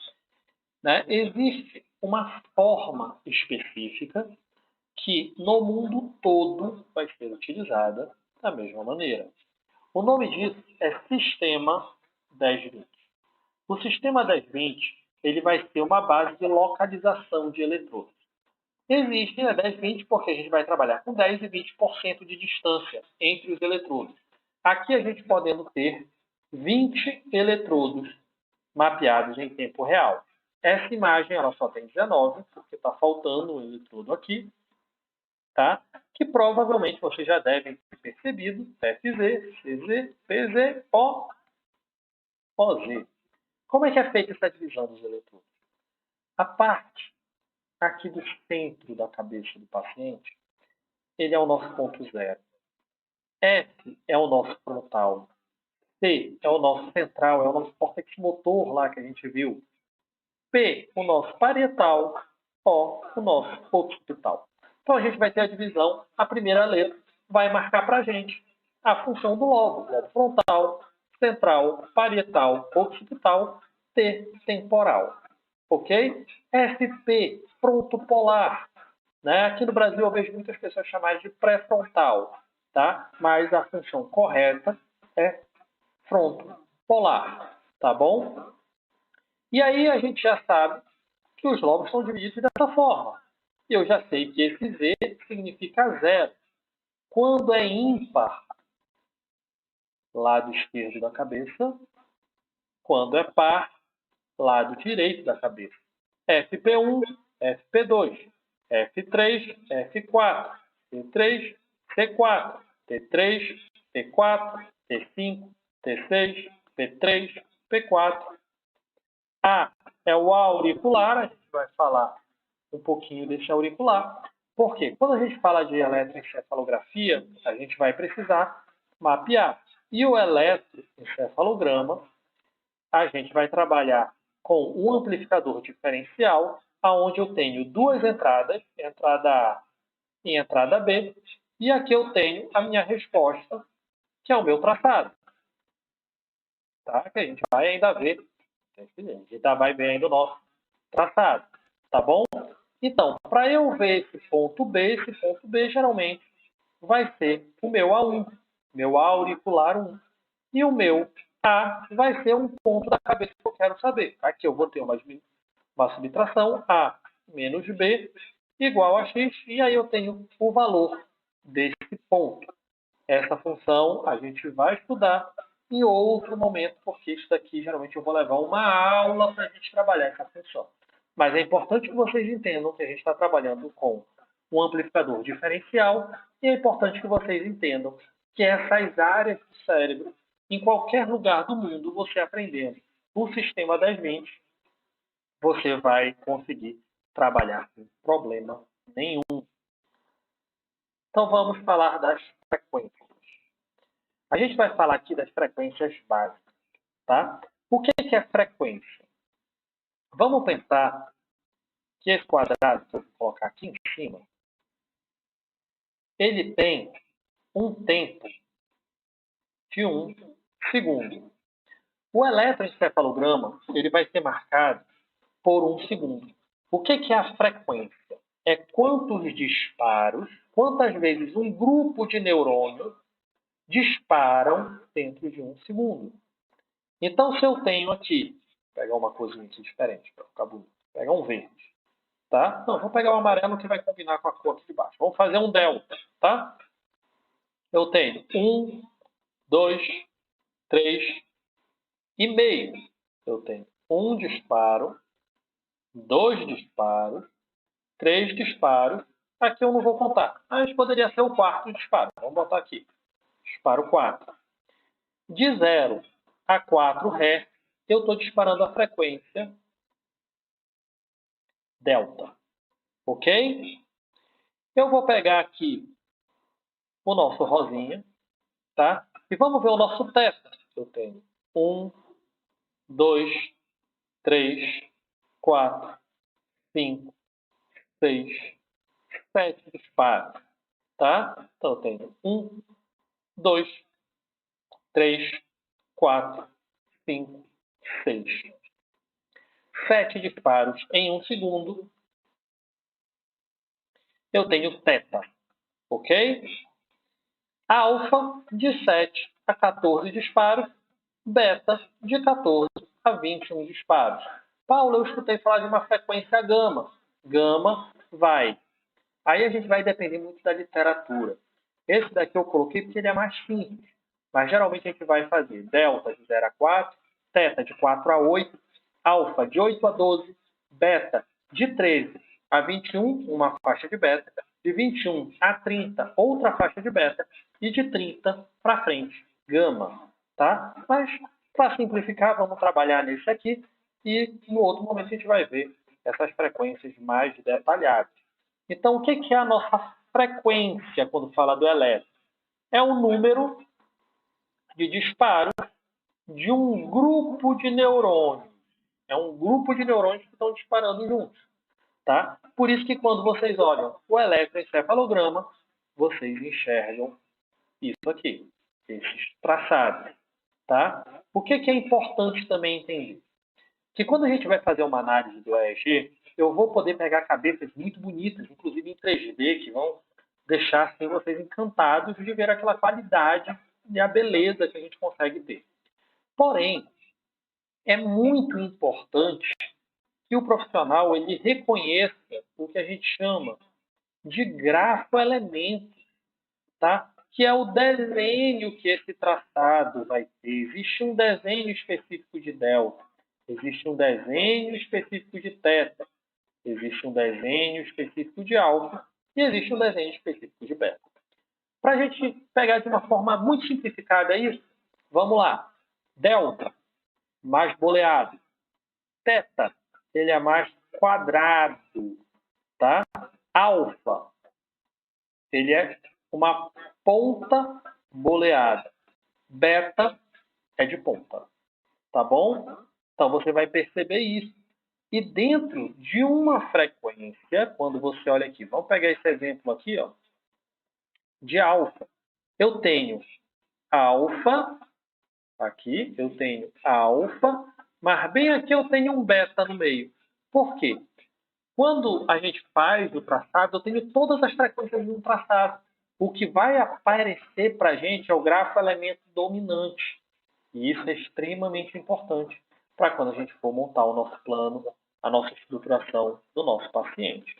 Né? Existe uma forma específica que no mundo todo vai ser utilizada da mesma maneira. O nome disso é Sistema 1020. O Sistema 1020 ele vai ser uma base de localização de eletrodos. Existe a 10-20 porque a gente vai trabalhar com 10 e 20% de distância entre os eletrodos. Aqui a gente podendo ter 20 eletrodos mapeados em tempo real. Essa imagem ela só tem 19, porque está faltando um eletrodo aqui, tá? Que provavelmente vocês já devem ter percebido, FZ, CZ, PZ, O, OZ. Como é que é feita essa divisão dos eletrodos? A parte aqui do centro da cabeça do paciente, ele é o nosso ponto zero. S é o nosso frontal. C é o nosso central, é o nosso córtex motor lá que a gente viu. P, o nosso parietal. O, o nosso occipital. Então a gente vai ter a divisão, a primeira letra vai marcar para a gente a função do lobo frontal, central, parietal, occipital, T, temporal. ok? FP, fronto polar. Né? Aqui no Brasil eu vejo muitas pessoas chamarem de pré-frontal, tá? Mas a função correta é fronto polar, tá bom? E aí a gente já sabe que os lobos são divididos dessa forma. E eu já sei que esse Z significa zero. Quando é ímpar, lado esquerdo da cabeça. Quando é par, lado direito da cabeça. FP1, FP2, F3, F4, T3, T4, T3, T4, T5, T6, P3, P4. A é o auricular, a gente vai falar um pouquinho desse auricular. Por quê? Quando a gente fala de eletroencefalografia, a gente vai precisar mapear. E o eletroencefalograma, a gente vai trabalhar com um amplificador diferencial, onde eu tenho duas entradas, entrada A e entrada B, e aqui eu tenho a minha resposta, que é o meu traçado. Tá? Que a gente vai ainda ver, a gente ainda vai ver ainda o nosso traçado. Tá bom? Então, para eu ver esse ponto B geralmente vai ser o meu A1, meu auricular 1. E o meu A vai ser um ponto da cabeça que eu quero saber. Aqui eu vou ter uma subtração A menos B igual a X, e aí eu tenho o valor desse ponto. Essa função a gente vai estudar em outro momento, porque isso daqui geralmente eu vou levar uma aula para a gente trabalhar essa função. Mas é importante que vocês entendam que a gente está trabalhando com um amplificador diferencial, e é importante que vocês entendam que essas áreas do cérebro, em qualquer lugar do mundo, você aprendendo o sistema das mentes, você vai conseguir trabalhar sem problema nenhum. Então vamos falar das frequências. A gente vai falar aqui das frequências básicas, tá? O que é frequência? Vamos pensar que esse quadrado que eu vou colocar aqui em cima, ele tem um tempo de 1 segundo. O eletroencefalograma ele vai ser marcado por 1 segundo. O que é a frequência? É quantos disparos, quantas vezes um grupo de neurônios disparam dentro de 1 segundo. Então, se eu tenho aqui, vou pegar uma coisinha aqui diferente para ficar bonito, vou pegar um verde, tá? Não, vou pegar o amarelo que vai combinar com a cor aqui de baixo. Vamos fazer um delta, tá? Eu tenho 1, 2, 3 e meio. Eu tenho 1 disparo, 2 disparos, 3 disparos. Aqui eu não vou contar, mas poderia ser o quarto disparo. Vamos botar aqui. Disparo 4. De 0 a 4 Hz, eu estou disparando a frequência delta. Ok? Eu vou pegar aqui o nosso rosinha, tá? E vamos ver o nosso teta. Eu tenho 1, 2, 3, 4, 5, 6, 7 disparos, tá? Então eu tenho 1, 2, 3, 4, 5, 6. 7 disparos em 1 segundo. Eu tenho teta, ok? Alfa de 7 a 14 disparos, beta de 14 a 21 disparos. Paulo, eu escutei falar de uma frequência gama. Gama vai. Aí a gente vai depender muito da literatura. Esse daqui eu coloquei porque ele é mais simples. Mas geralmente a gente vai fazer delta de 0 a 4, teta de 4 a 8, alfa de 8 a 12, beta de 13 a 21, uma faixa de beta, de 21 a 30, outra faixa de beta, e de 30 para frente, gama. Tá? Mas, para simplificar, vamos trabalhar nesse aqui, e no outro momento a gente vai ver essas frequências mais detalhadas. Então, o que é a nossa frequência quando fala do elétron? É o número de disparos de um grupo de neurônios. É um grupo de neurônios que estão disparando juntos. Tá? Por isso que quando vocês olham o eletroencefalograma, vocês enxergam isso aqui, esses traçados. Tá? O que é importante também entender? que quando a gente vai fazer uma análise do EEG, eu vou poder pegar cabeças muito bonitas, inclusive em 3D, que vão deixar assim, vocês encantados de ver aquela qualidade e a beleza que a gente consegue ter. Porém, é muito importante que o profissional ele reconheça o que a gente chama de grafo-elemento, tá? Que é o desenho que esse traçado vai ter. Existe um desenho específico de delta, existe um desenho específico de θ, existe um desenho específico de alfa e existe um desenho específico de beta. Para a gente pegar de uma forma muito simplificada isso, vamos lá. Delta, mais boleado. Θ, ele é mais quadrado, tá? Alfa, ele é uma ponta boleada. Beta é de ponta, tá bom? Então você vai perceber isso. E dentro de uma frequência, quando você olha aqui, vamos pegar esse exemplo aqui, ó, de alfa. Eu tenho alfa, aqui eu tenho alfa, mas bem aqui eu tenho um beta no meio. Por quê? Quando a gente faz o traçado, eu tenho todas as frequências de um traçado. O que vai aparecer para a gente é o grafo-elemento dominante. E isso é extremamente importante para quando a gente for montar o nosso plano, a nossa estruturação do nosso paciente.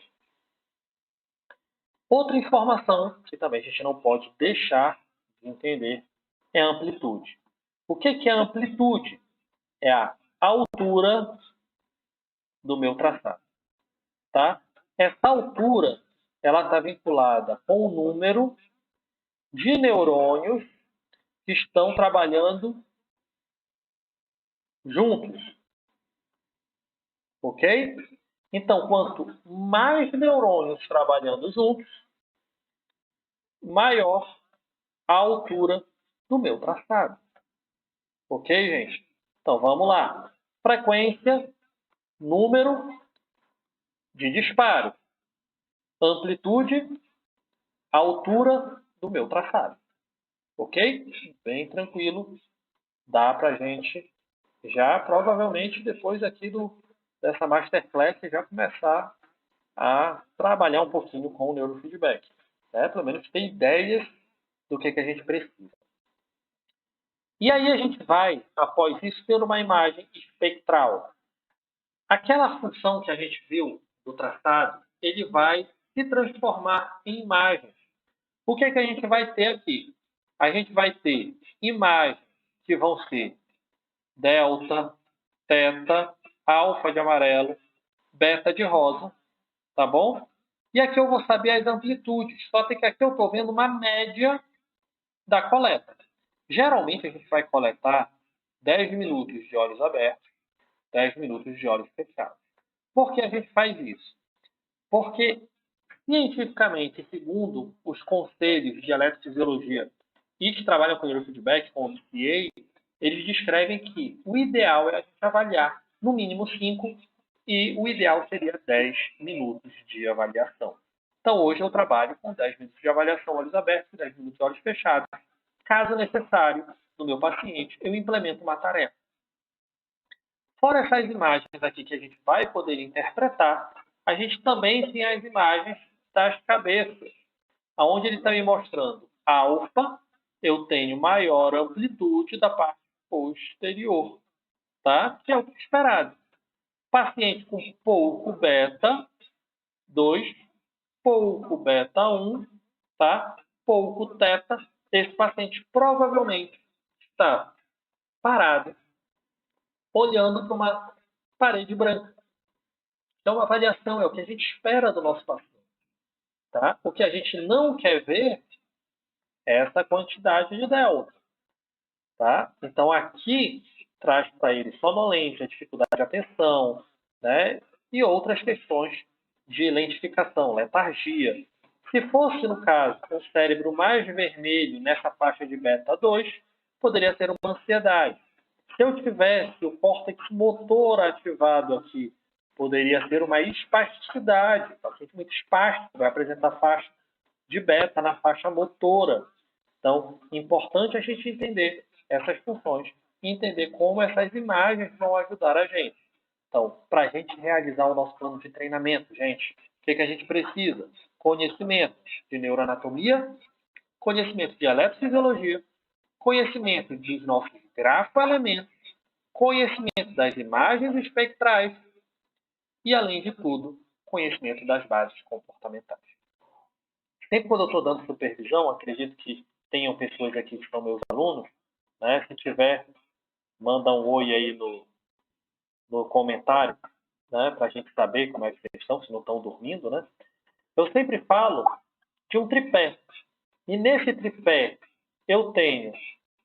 Outra informação que também a gente não pode deixar de entender é a amplitude. O que é a amplitude? É a altura do meu traçado. Tá? Essa altura ela está vinculada com o número de neurônios que estão trabalhando juntos. Ok? Então, quanto mais neurônios trabalhando juntos, maior a altura do meu traçado. Ok, gente? Então, vamos lá. Frequência, número de disparo, amplitude, altura do meu traçado. Ok? Bem tranquilo. Dá para a gente já, provavelmente, depois aqui dessa Masterclass, já começar a trabalhar um pouquinho com o neurofeedback. Né? Pelo menos ter ideias do que a gente precisa. E aí a gente vai, após isso, ter uma imagem espectral. Aquela função que a gente viu do traçado, ele vai se transformar em imagens. O que a gente vai ter aqui? A gente vai ter imagens que vão ser delta, θ, alfa de amarelo, beta de rosa, tá bom? E aqui eu vou saber as amplitudes, só que aqui eu estou vendo uma média da coleta. Geralmente a gente vai coletar 10 minutos de olhos abertos, 10 minutos de olhos fechados. Por que a gente faz isso? Porque, cientificamente, segundo os conselhos de eletrofisiologia e que trabalham com neurofeedback, com o NCA, eles descrevem que o ideal é a gente avaliar no mínimo 5 e o ideal seria 10 minutos de avaliação. Então, hoje eu trabalho com 10 minutos de avaliação olhos abertos e 10 minutos de olhos fechados. Caso necessário, no meu paciente, eu implemento uma tarefa. Fora essas imagens aqui que a gente vai poder interpretar, a gente também tem as imagens das cabeças, onde ele está me mostrando alfa, eu tenho maior amplitude da parte posterior, tá? Que é o esperado. Paciente com pouco beta 2, pouco beta 1, tá? Pouco teta, esse paciente provavelmente está parado, olhando para uma parede branca. Então, a avaliação é o que a gente espera do nosso paciente. Tá? O que a gente não quer ver é essa quantidade de delta. Tá? Então, aqui traz para ele sonolência, dificuldade de atenção, né? E outras questões de lentificação, letargia. Se fosse, no caso, um cérebro mais vermelho nessa faixa de beta 2, poderia ser uma ansiedade. Se eu tivesse o córtex motor ativado aqui, poderia ser uma espasticidade. O paciente muito espástico vai apresentar faixa de beta na faixa motora. Então, é importante a gente entender essas funções e entender como essas imagens vão ajudar a gente. Então, para a gente realizar o nosso plano de treinamento, gente, o que a gente precisa? Conhecimento de neuroanatomia, conhecimento de eletrofisiologia, conhecimento dos nossos grafoelementos, conhecimento das imagens espectrais e, além de tudo, conhecimento das bases comportamentais. Sempre quando eu estou dando supervisão, acredito que tenham pessoas aqui que são meus alunos, né? Se tiver, manda um oi aí no comentário, né? Para a gente saber como é que eles estão, se não estão dormindo, né? Eu sempre falo de um tripé. E nesse tripé eu tenho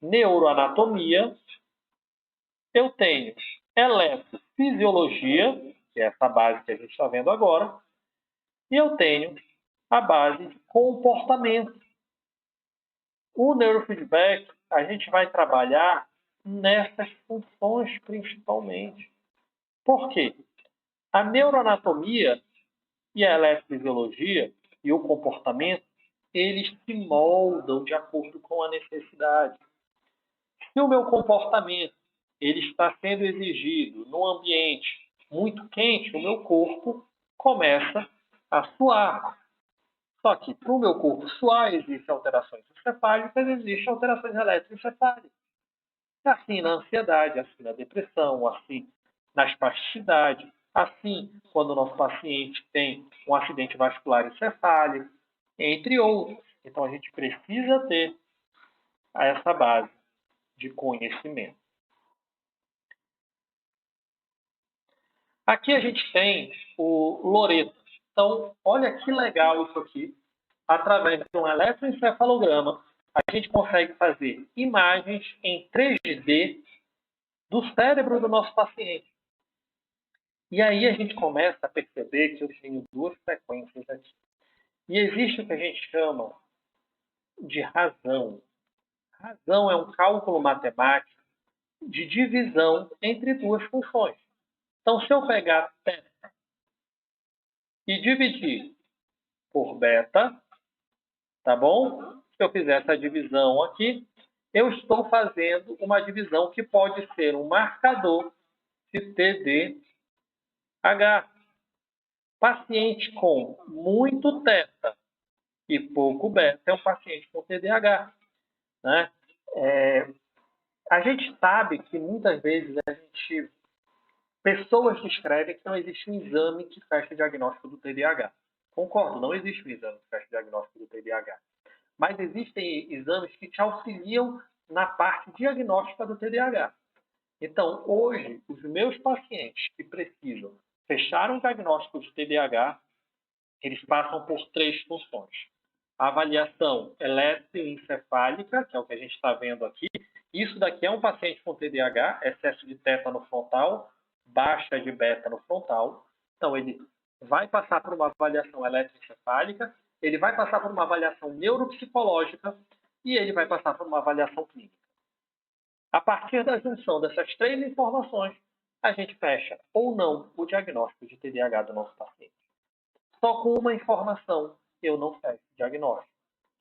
neuroanatomia, eu tenho eletrofisiologia, que é essa base que a gente está vendo agora, e eu tenho a base de comportamento. O neurofeedback, a gente vai trabalhar nessas funções principalmente. Por quê? A neuroanatomia e a eletrofisiologia e o comportamento, eles se moldam de acordo com a necessidade. Se o meu comportamento ele está sendo exigido num ambiente muito quente, o meu corpo começa a suar. Só que para o meu corpo suar, existem alterações encefálicas, existem alterações eletroencefálicas. Assim na ansiedade, assim na depressão, assim na espasticidade, assim quando o nosso paciente tem um acidente vascular encefálico, entre outros. Então a gente precisa ter essa base de conhecimento. Aqui a gente tem o Loreto. Então, olha que legal isso aqui. Através de um eletroencefalograma, a gente consegue fazer imagens em 3D do cérebro do nosso paciente. E aí a gente começa a perceber que eu tenho duas frequências aqui. E existe o que a gente chama de razão. Razão é um cálculo matemático de divisão entre duas funções. Então, se eu pegar θ e dividir por beta, tá bom? Se eu fizer essa divisão aqui, eu estou fazendo uma divisão que pode ser um marcador de TDAH. Paciente com muito θ e pouco beta é um paciente com TDAH. Né? A gente sabe que muitas vezes pessoas descrevem que não existe um exame que feche o diagnóstico do TDAH. Concordo, não existe um exame que feche o diagnóstico do TDAH. Mas existem exames que te auxiliam na parte diagnóstica do TDAH. Então, hoje, os meus pacientes que precisam fechar um diagnóstico de TDAH, eles passam por 3 funções. A avaliação eletroencefálica, que é o que a gente está vendo aqui. Isso daqui é um paciente com TDAH, excesso de θ no frontal, baixa de beta no frontal. Então, ele vai passar por uma avaliação eletroencefálica, ele vai passar por uma avaliação neuropsicológica e ele vai passar por uma avaliação clínica. A partir da junção dessas 3 informações, a gente fecha ou não o diagnóstico de TDAH do nosso paciente. Só com uma informação eu não fecho o diagnóstico.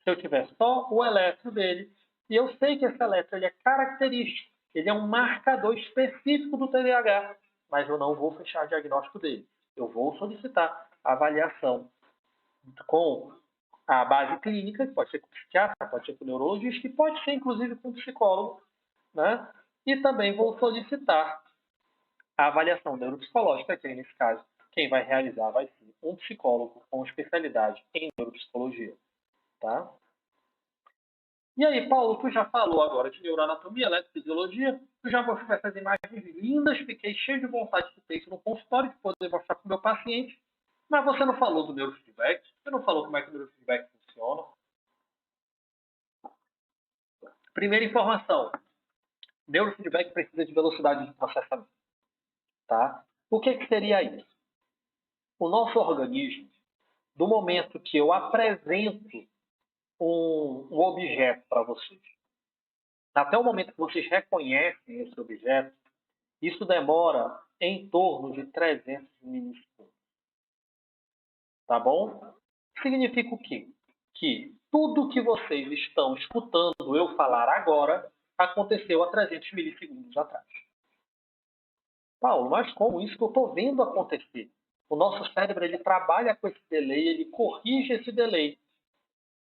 Se eu tiver só o eletro dele, e eu sei que esse eletro ele é característico, ele é um marcador específico do TDAH, mas eu não vou fechar o diagnóstico dele. Eu vou solicitar a avaliação com a base clínica, que pode ser com psiquiatra, pode ser com neurologista, que pode ser inclusive com psicólogo, né? E também vou solicitar a avaliação neuropsicológica, que aí, nesse caso, quem vai realizar vai ser um psicólogo com especialidade em neuropsicologia. Tá? E aí, Paulo, tu já falou agora de neuroanatomia, eletrofisiologia, tu já mostrou essas imagens lindas, fiquei cheio de vontade de ter isso no consultório, de poder mostrar para o meu paciente, mas você não falou do neurofeedback, você não falou como é que o neurofeedback funciona. Primeira informação, neurofeedback precisa de velocidade de processamento. Tá? O que seria isso? O nosso organismo, do momento que eu apresento um objeto para vocês, até o momento que vocês reconhecem esse objeto, isso demora em torno de 300 milissegundos. Tá bom? Significa o quê? Que tudo que vocês estão escutando eu falar agora aconteceu há 300 milissegundos atrás. Paulo, mas como isso que eu estou vendo acontecer? O nosso cérebro ele trabalha com esse delay, ele corrige esse delay.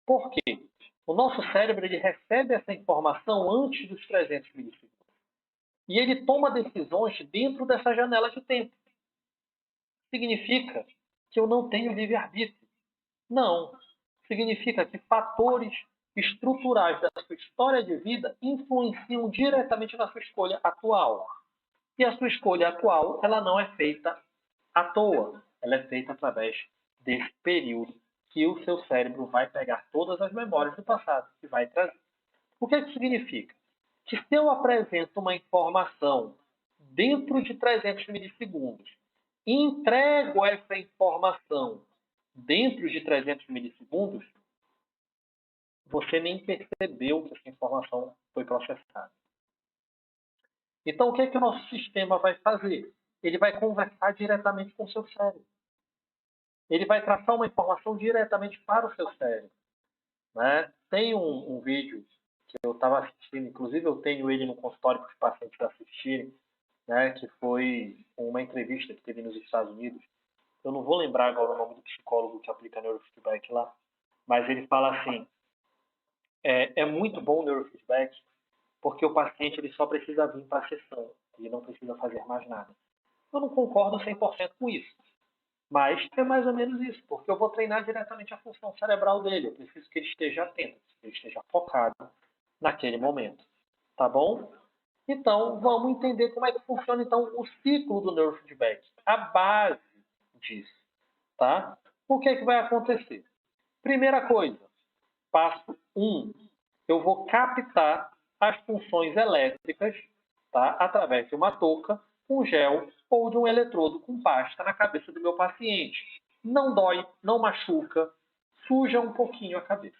Por quê? O nosso cérebro ele recebe essa informação antes dos 300 milissegundos. E ele toma decisões dentro dessa janela de tempo. Significa que eu não tenho livre-arbítrio. Não. Significa que fatores estruturais da sua história de vida influenciam diretamente na sua escolha atual. E a sua escolha atual, ela não é feita à toa. Ela é feita através desse período que o seu cérebro vai pegar todas as memórias do passado e vai trazer. O que significa? Que se eu apresento uma informação dentro de 300 milissegundos e entrego essa informação dentro de 300 milissegundos, você nem percebeu que essa informação foi processada. Então, o que é que o nosso sistema vai fazer? Ele vai conversar diretamente com o seu cérebro. Ele vai traçar uma informação diretamente para o seu cérebro. Né? Tem um vídeo que eu estava assistindo, inclusive eu tenho ele no consultório para os pacientes assistirem, né? Que foi uma entrevista que teve nos Estados Unidos. Eu não vou lembrar agora o nome do psicólogo que aplica neurofeedback lá, mas ele fala assim, é muito bom o neurofeedback, porque o paciente ele só precisa vir para a sessão, ele não precisa fazer mais nada. Eu não concordo 100% com isso, mas é mais ou menos isso, porque eu vou treinar diretamente a função cerebral dele, eu preciso que ele esteja atento, que ele esteja focado naquele momento, tá bom? Então, vamos entender como é que funciona então o ciclo do neurofeedback, a base disso, tá? O que é que vai acontecer? Primeira coisa, passo 1, eu vou captar as funções elétricas, tá? Através de uma touca, um gel ou de um eletrodo com pasta na cabeça do meu paciente. Não dói, não machuca, suja um pouquinho a cabeça.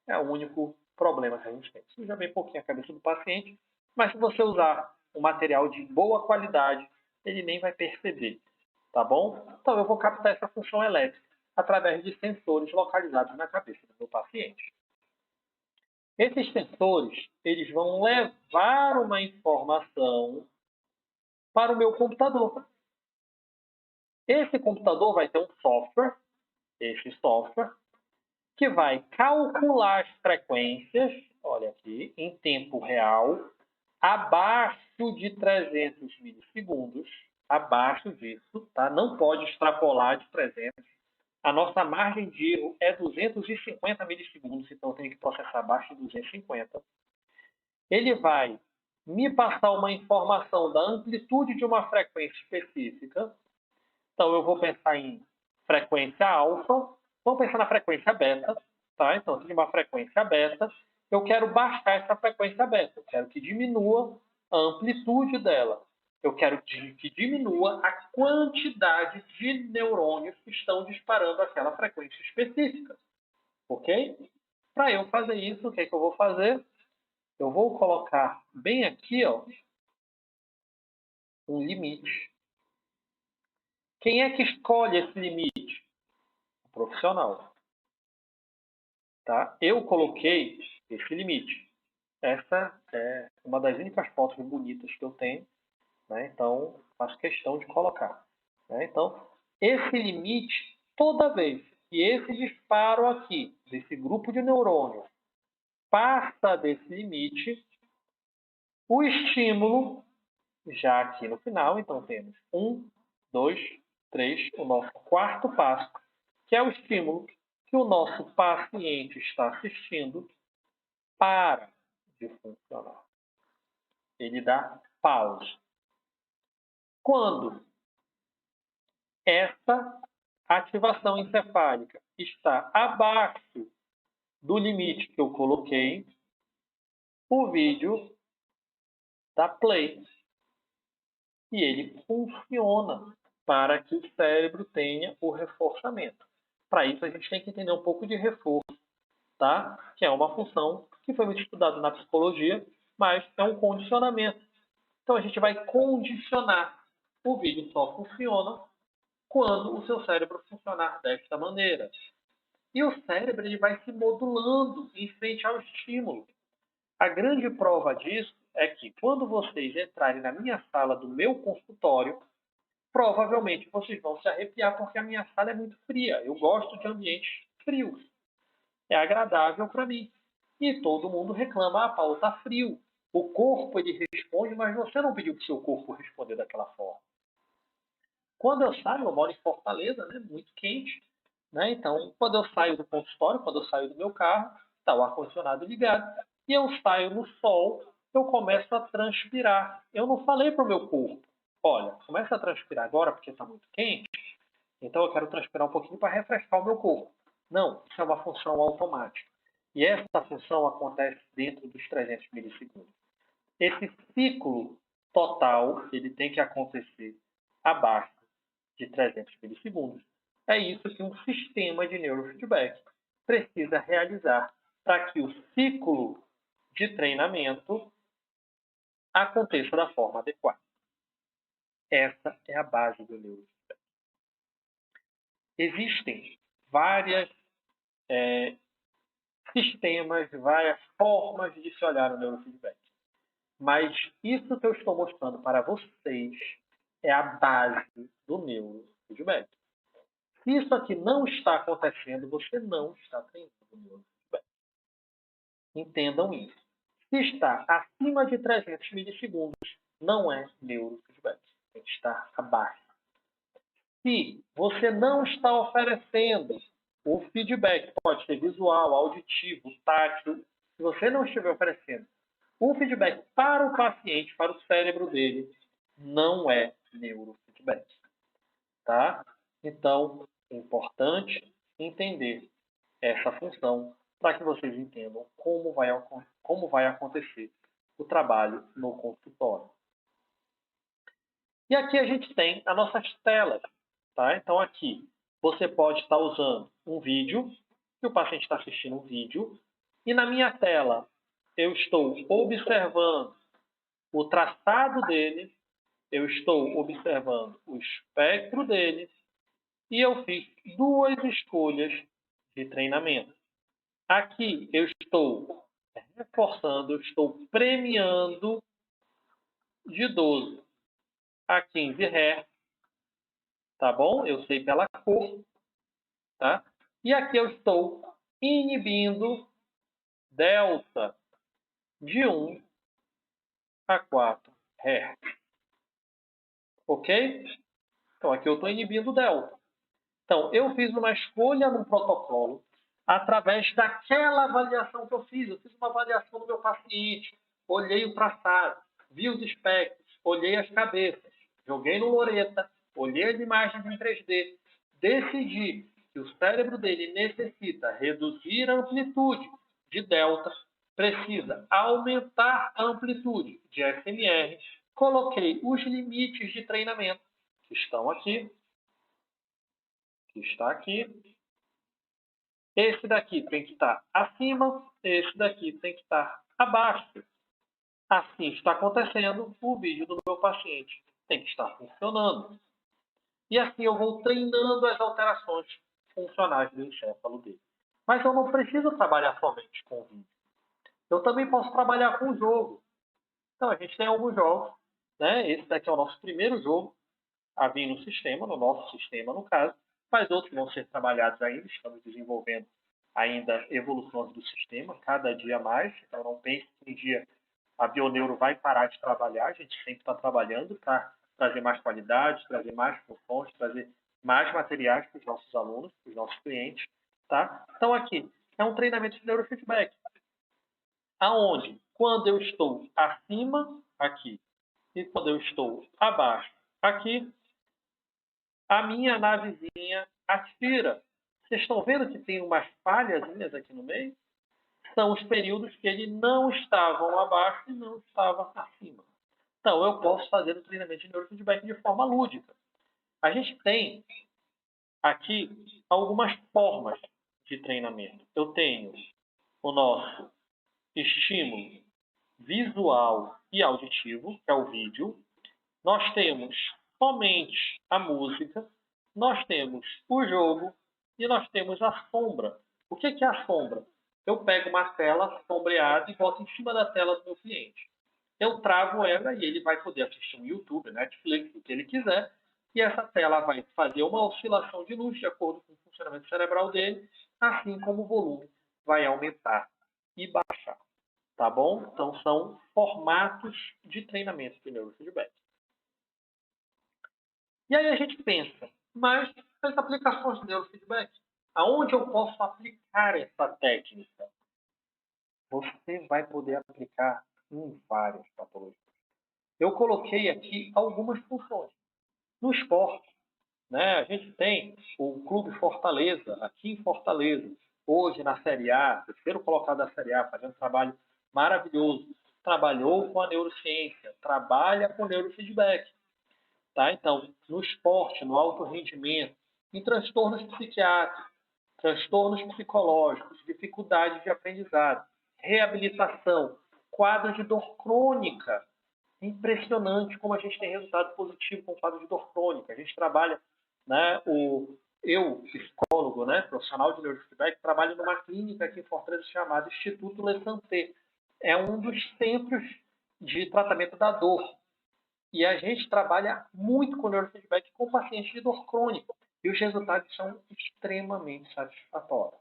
É o único problema que a gente tem. Suja bem pouquinho a cabeça do paciente, mas se você usar um material de boa qualidade, ele nem vai perceber, tá bom? Então eu vou captar essa função elétrica através de sensores localizados na cabeça do meu paciente. Esses sensores, eles vão levar uma informação para o meu computador. Esse computador vai ter um software, esse software, que vai calcular as frequências, olha aqui, em tempo real, abaixo de 300 milissegundos, abaixo disso, tá? Não pode extrapolar de 300. A nossa margem de erro é 250 milissegundos, então eu tenho que processar abaixo de 250. Ele vai me passar uma informação da amplitude de uma frequência específica. Então, eu vou pensar em frequência alfa. Vamos pensar na frequência beta. Tá? Então, se tem uma frequência beta, eu quero baixar essa frequência beta. Eu quero que diminua a amplitude dela. Eu quero que diminua a quantidade de neurônios que estão disparando aquela frequência específica. Ok? Para eu fazer isso, o que é que eu vou fazer? Eu vou colocar bem aqui, ó, um limite. Quem é que escolhe esse limite? O profissional. Tá? Eu coloquei esse limite. Essa é uma das únicas fotos bonitas que eu tenho, né? Então, faço questão de colocar. Né? Então, esse limite, toda vez que esse disparo aqui, desse grupo de neurônios, passa desse limite, o estímulo, já aqui no final, então temos 1, 2, 3, o nosso quarto passo, que é o estímulo que o nosso paciente está assistindo, para de funcionar. Ele dá pausa. Quando essa ativação encefálica está abaixo do limite que eu coloquei, o vídeo dá play. E ele funciona para que o cérebro tenha o reforçamento. Para isso, a gente tem que entender um pouco de reforço, tá? Que é uma função que foi muito estudada na psicologia, mas é um condicionamento. Então, a gente vai condicionar. O vídeo só funciona quando o seu cérebro funcionar desta maneira. E o cérebro ele vai se modulando em frente ao estímulo. A grande prova disso é que quando vocês entrarem na minha sala do meu consultório, provavelmente vocês vão se arrepiar porque a minha sala é muito fria. Eu gosto de ambientes frios. É agradável para mim. E todo mundo reclama, Paulo, está frio. O corpo ele responde, mas você não pediu para o seu corpo responder daquela forma. Quando eu saio, eu moro em Fortaleza, né, muito quente, né? Então, quando eu saio do consultório, quando eu saio do meu carro, está o ar-condicionado ligado, e eu saio no sol, eu começo a transpirar. Eu não falei para o meu corpo, olha, começa a transpirar agora porque está muito quente, então eu quero transpirar um pouquinho para refrescar o meu corpo. Não, isso é uma função automática. E essa função acontece dentro dos 300 milissegundos. Esse ciclo total ele tem que acontecer abaixo de 300 milissegundos. É isso que um sistema de neurofeedback precisa realizar para que o ciclo de treinamento aconteça da forma adequada. Essa é a base do neurofeedback. Existem vários sistemas, várias formas de se olhar o neurofeedback. Mas isso que eu estou mostrando para vocês é a base do neurofeedback. Se isso aqui não está acontecendo, você não está treinando o neurofeedback. Entendam isso. Se está acima de 300 milissegundos, não é neurofeedback. Tem que estar abaixo. Se você não está oferecendo o feedback, pode ser visual, auditivo, tátil, se você não estiver oferecendo o feedback para o paciente, para o cérebro dele, não é neurofeedback. Tá? Então, é importante entender essa função para que vocês entendam como vai acontecer o trabalho no consultório. E aqui a gente tem as nossas telas. Tá? Então, aqui você pode estar usando um vídeo, que o paciente está assistindo um vídeo, e na minha tela eu estou observando o traçado dele, eu estou observando o espectro dele, e eu fiz duas escolhas de treinamento. Aqui eu estou reforçando, eu estou premiando de 12 a 15 Hz, tá bom? Eu sei pela cor, tá? E aqui eu estou inibindo delta de 1 a 4 Hz. Ok? Então aqui eu estou inibindo delta. Então eu fiz uma escolha no protocolo através daquela avaliação que eu fiz. Eu fiz uma avaliação do meu paciente, olhei o traçado, vi os espectros, olhei as cabeças, joguei no Loreta, olhei as imagens em 3D, decidi que o cérebro dele necessita reduzir a amplitude de delta, precisa aumentar a amplitude de SMR, coloquei os limites de treinamento que estão aqui, que está aqui. Esse daqui tem que estar acima, esse daqui tem que estar abaixo. Assim está acontecendo, o vídeo do meu paciente tem que estar funcionando. E assim eu vou treinando as alterações funcionais do encéfalo dele. Mas eu não preciso trabalhar somente com o vídeo. Eu também posso trabalhar com o jogo. Então a gente tem alguns jogos, né? Esse daqui é o nosso primeiro jogo a vir no sistema, no nosso sistema no caso, mas outros vão ser trabalhados ainda, estamos desenvolvendo ainda evoluções do sistema, cada dia mais, então não pense que um dia a Bioneuro vai parar de trabalhar, a gente sempre está trabalhando para trazer mais qualidade, trazer mais funções, trazer mais materiais para os nossos alunos, para os nossos clientes, tá? Então aqui, é um treinamento de neurofeedback, aonde, quando eu estou acima, aqui, e quando eu estou abaixo, aqui, a minha navezinha aspira. Vocês estão vendo que tem umas falhazinhas aqui no meio? São os períodos que ele não estavam abaixo e não estava acima. Então, eu posso fazer o treinamento de neurofeedback de forma lúdica. A gente tem aqui algumas formas de treinamento. Eu tenho o nosso estímulo visual e auditivo, que é o vídeo. Nós temos somente a música, nós temos o jogo e nós temos a sombra. O que é a sombra? Eu pego uma tela sombreada e boto em cima da tela do meu cliente. eu trago ela e ele vai poder assistir um YouTube, Netflix, o que ele quiser, e essa tela vai fazer uma oscilação de luz de acordo com o funcionamento cerebral dele, assim como o volume vai aumentar e baixar. Tá bom? Então, são formatos de treinamento de neurofeedback. E aí a gente pensa, mas as aplicações de neurofeedback, aonde eu posso aplicar essa técnica? Você vai poder aplicar em várias patologias. Eu coloquei aqui algumas funções. No esporte, né, a gente tem o Clube Fortaleza, aqui em Fortaleza, hoje na Série A, terceiro colocado da Série A, fazendo um trabalho maravilhoso. Trabalhou com a neurociência, trabalha com neurofeedback. Tá? Então, no esporte, no alto rendimento, em transtornos psiquiátricos, transtornos psicológicos, dificuldades de aprendizado, reabilitação, quadro de dor crônica. É impressionante como a gente tem resultado positivo com o quadro de dor crônica. A gente trabalha, né, eu, psicólogo, né, profissional de neurofeedback, trabalho numa clínica aqui em Fortaleza chamada Instituto Le Santé. É um dos centros de tratamento da dor. E a gente trabalha muito com neurofeedback com pacientes de dor crônica. E os resultados são extremamente satisfatórios.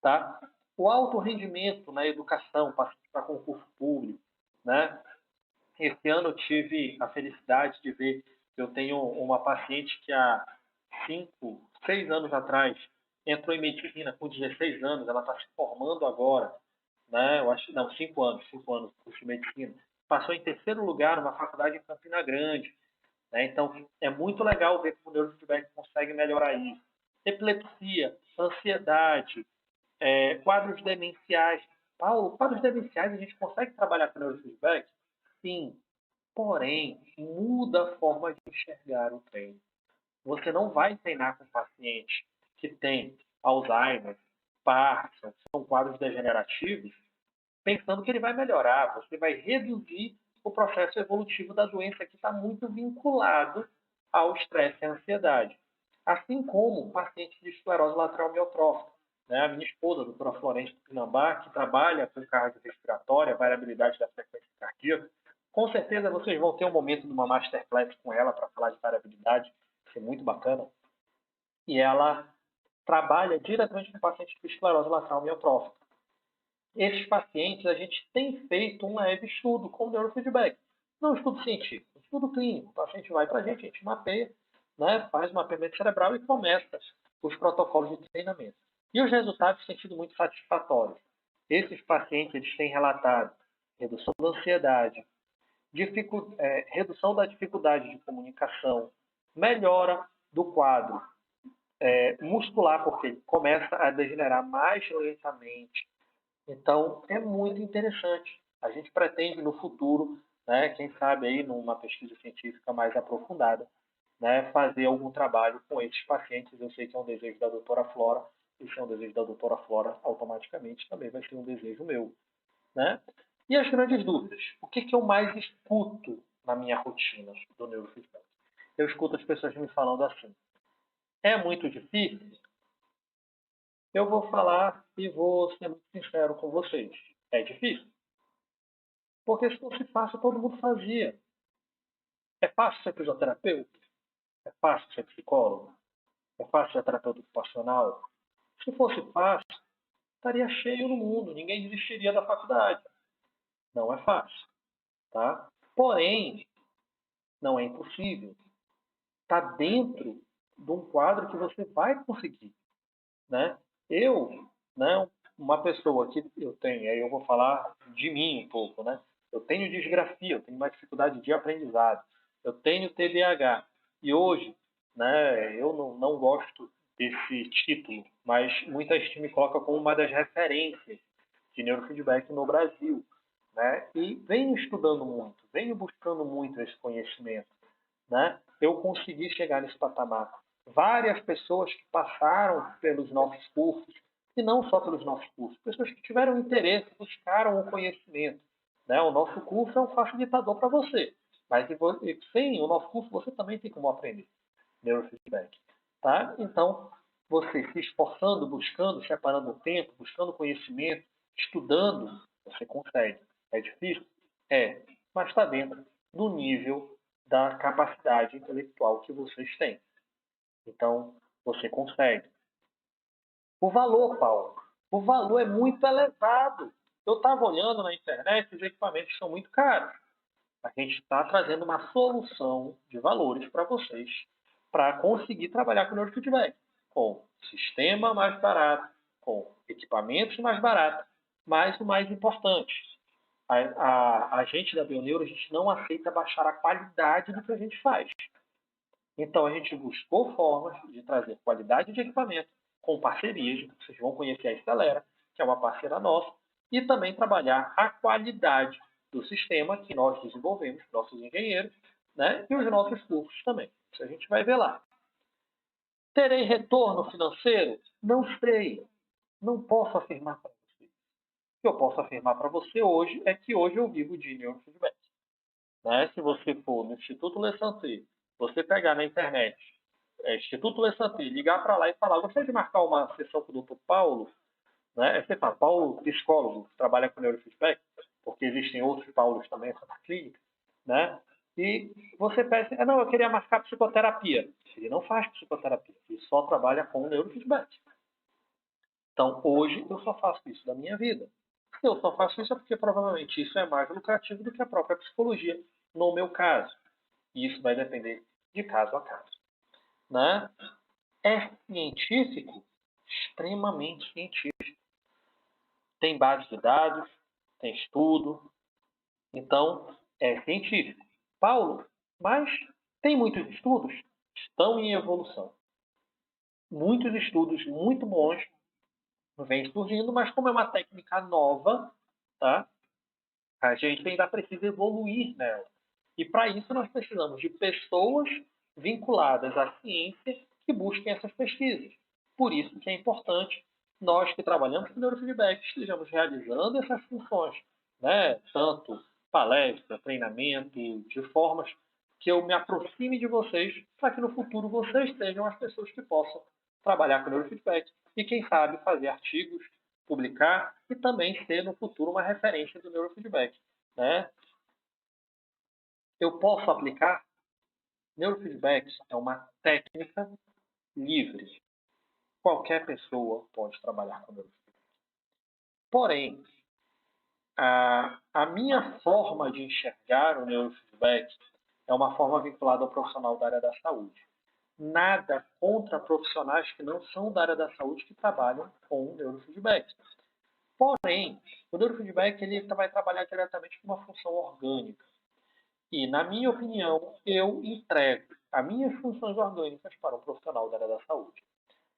Tá? O alto rendimento na educação, paciente para concurso público. Né? Esse ano eu tive a felicidade de ver que eu tenho uma paciente que há 6 anos atrás entrou em medicina com 16 anos, ela está se formando agora, né? Eu acho, não, 5 anos, 5 anos de curso de medicina. Passou em terceiro lugar numa faculdade em Campina Grande. Né? Então, é muito legal ver como o neurofeedback consegue melhorar isso. Epilepsia, ansiedade, quadros demenciais. Paulo, quadros demenciais a gente consegue trabalhar com neurofeedback? Sim. Porém, muda a forma de enxergar o treino. Você não vai treinar com paciente que tem Alzheimer, Parkinson, que são quadros degenerativos, pensando que ele vai melhorar. Você vai reduzir o processo evolutivo da doença, que está muito vinculado ao estresse e à ansiedade. Assim como pacientes de esclerose lateral amiotrófica. Né? A minha esposa, a doutora Florence Pinambá, que trabalha com cardiorrespiratória, variabilidade da frequência cardíaca, com certeza vocês vão ter um momento de uma masterclass com ela para falar de variabilidade, vai ser muito bacana. E ela trabalha diretamente com pacientes de esclerose lateral amiotrófica. Esses pacientes, a gente tem feito um leve estudo com neurofeedback. Não estudo científico, estudo clínico. O paciente vai para a gente mapeia, né, faz um mapeamento cerebral e começa os protocolos de treinamento. E os resultados têm sido muito satisfatórios. Esses pacientes eles têm relatado redução da ansiedade, redução da dificuldade de comunicação, melhora do quadro muscular, porque ele começa a degenerar mais lentamente. Então, é muito interessante. A gente pretende no futuro, né, quem sabe aí numa pesquisa científica mais aprofundada, né, fazer algum trabalho com esses pacientes. Eu sei que é um desejo da doutora Flora, e se é um desejo da doutora Flora, automaticamente também vai ser um desejo meu. Né? E as grandes dúvidas? O que eu mais escuto na minha rotina do neurofeedback? Eu escuto as pessoas me falando assim: é muito difícil? Eu vou falar e vou ser muito sincero com vocês. É difícil. Porque se fosse fácil, todo mundo fazia. É fácil ser fisioterapeuta? É fácil ser psicólogo? É fácil ser terapeuta ocupacional? Se fosse fácil, estaria cheio no mundo. Ninguém desistiria da faculdade. Não é fácil. Tá? Porém, não é impossível. Está dentro de um quadro que você vai conseguir. Né? Eu, né, uma pessoa que eu tenho, aí eu vou falar de mim um pouco, né? Eu tenho disgrafia, eu tenho uma dificuldade de aprendizado, eu tenho TDAH. E hoje, né, eu não gosto desse título, mas muita gente me coloca como uma das referências de neurofeedback no Brasil. Né? E venho estudando muito, venho buscando muito esse conhecimento. Né? Eu consegui chegar nesse patamar. Várias pessoas que passaram pelos nossos cursos, e não só pelos nossos cursos, pessoas que tiveram interesse, buscaram o conhecimento. Né? O nosso curso é um facilitador para você, mas sem o nosso curso você também tem como aprender neurofeedback. Tá? Então, você se esforçando, buscando, separando o tempo, buscando conhecimento, estudando, você consegue. É difícil? É. mas está dentro do nível da capacidade intelectual que vocês têm. Então, você consegue. O valor, Paulo, o valor é muito elevado. Eu estava olhando na internet, os equipamentos são muito caros. A gente está trazendo uma solução de valores para vocês, para conseguir trabalhar com neurofeedback, com sistema mais barato, com equipamentos mais baratos, mas o mais importante, a gente da Bioneuro, a gente não aceita baixar a qualidade do que a gente faz. Então, a gente buscou formas de trazer qualidade de equipamento com parcerias. Vocês vão conhecer a Estelera, que é uma parceira nossa, e também trabalhar a qualidade do sistema que nós desenvolvemos, nossos engenheiros, né? E os nossos cursos também. Isso a gente vai ver lá. Terei retorno financeiro? Não sei. Não posso afirmar para você. O que eu posso afirmar para você hoje é que hoje eu vivo de neurofeedback. Né? Se você for no Instituto Le Santé, você pegar na internet Instituto Le Santé, ligar para lá e falar, gostaria de marcar uma sessão com o Dr. Paulo, né? Você fala, Paulo, psicólogo, que trabalha com neurofeedback, porque existem outros Paulos também na clínica, né? E você pede, não, eu queria marcar psicoterapia. Ele não faz psicoterapia, ele só trabalha com neurofeedback. Então, hoje, eu só faço isso da minha vida. Se eu só faço isso é porque provavelmente isso é mais lucrativo do que a própria psicologia, no meu caso. E isso vai depender de caso a caso. Né? É científico? Extremamente científico. Tem base de dados, tem estudo. Então, é científico. Paulo, mas tem muitos estudos? Estão em evolução. Muitos estudos muito bons vêm surgindo, mas como é uma técnica nova, tá? A gente ainda precisa evoluir nela. E para isso nós precisamos de pessoas vinculadas à ciência que busquem essas pesquisas. Por isso que é importante nós que trabalhamos com neurofeedback estejamos realizando essas funções, né? Tanto palestra, treinamento, de formas que eu me aproxime de vocês para que no futuro vocês sejam as pessoas que possam trabalhar com neurofeedback e, quem sabe, fazer artigos, publicar e também ser no futuro uma referência do neurofeedback. Né? Eu posso aplicar? Neurofeedback é uma técnica livre. Qualquer pessoa pode trabalhar com neurofeedback. Porém, a minha forma de enxergar o neurofeedback é uma forma vinculada ao profissional da área da saúde. Nada contra profissionais que não são da área da saúde que trabalham com neurofeedback. Porém, o neurofeedback ele vai trabalhar diretamente com uma função orgânica. E, na minha opinião, eu entrego as minhas funções orgânicas para um profissional da área da saúde.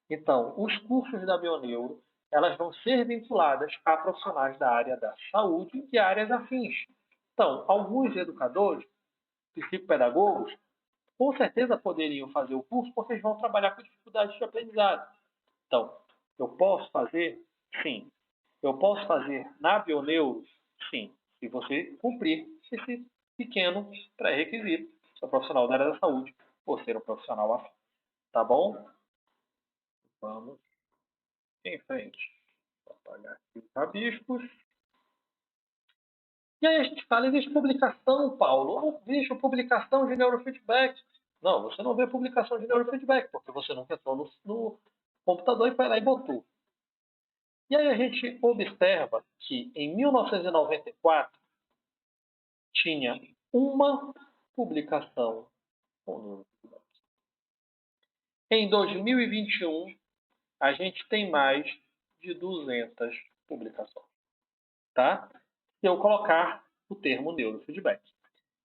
Então, os cursos da Bioneuro, elas vão ser vinculadas a profissionais da área da saúde e áreas afins. Então, alguns educadores, psicopedagogos, com certeza poderiam fazer o curso porque eles vão trabalhar com dificuldades de aprendizado. Então, eu posso fazer? Sim. Eu posso fazer na Bioneuro? Sim. Se você cumprir esse pequeno pré-requisito, ser profissional da área da saúde ou ser um profissional afim. Tá bom? Vamos em frente. Vou apagar aqui os rabiscos. E aí a gente fala, existe publicação, Paulo. Eu não vejo publicação de neurofeedback. Não, você não vê publicação de neurofeedback, porque você não entrou no computador e foi lá e botou. E aí a gente observa que em 1994 tinha uma publicação com neurofeedback. Em 2021, a gente tem mais de 200 publicações. Tá? Se eu colocar o termo neurofeedback.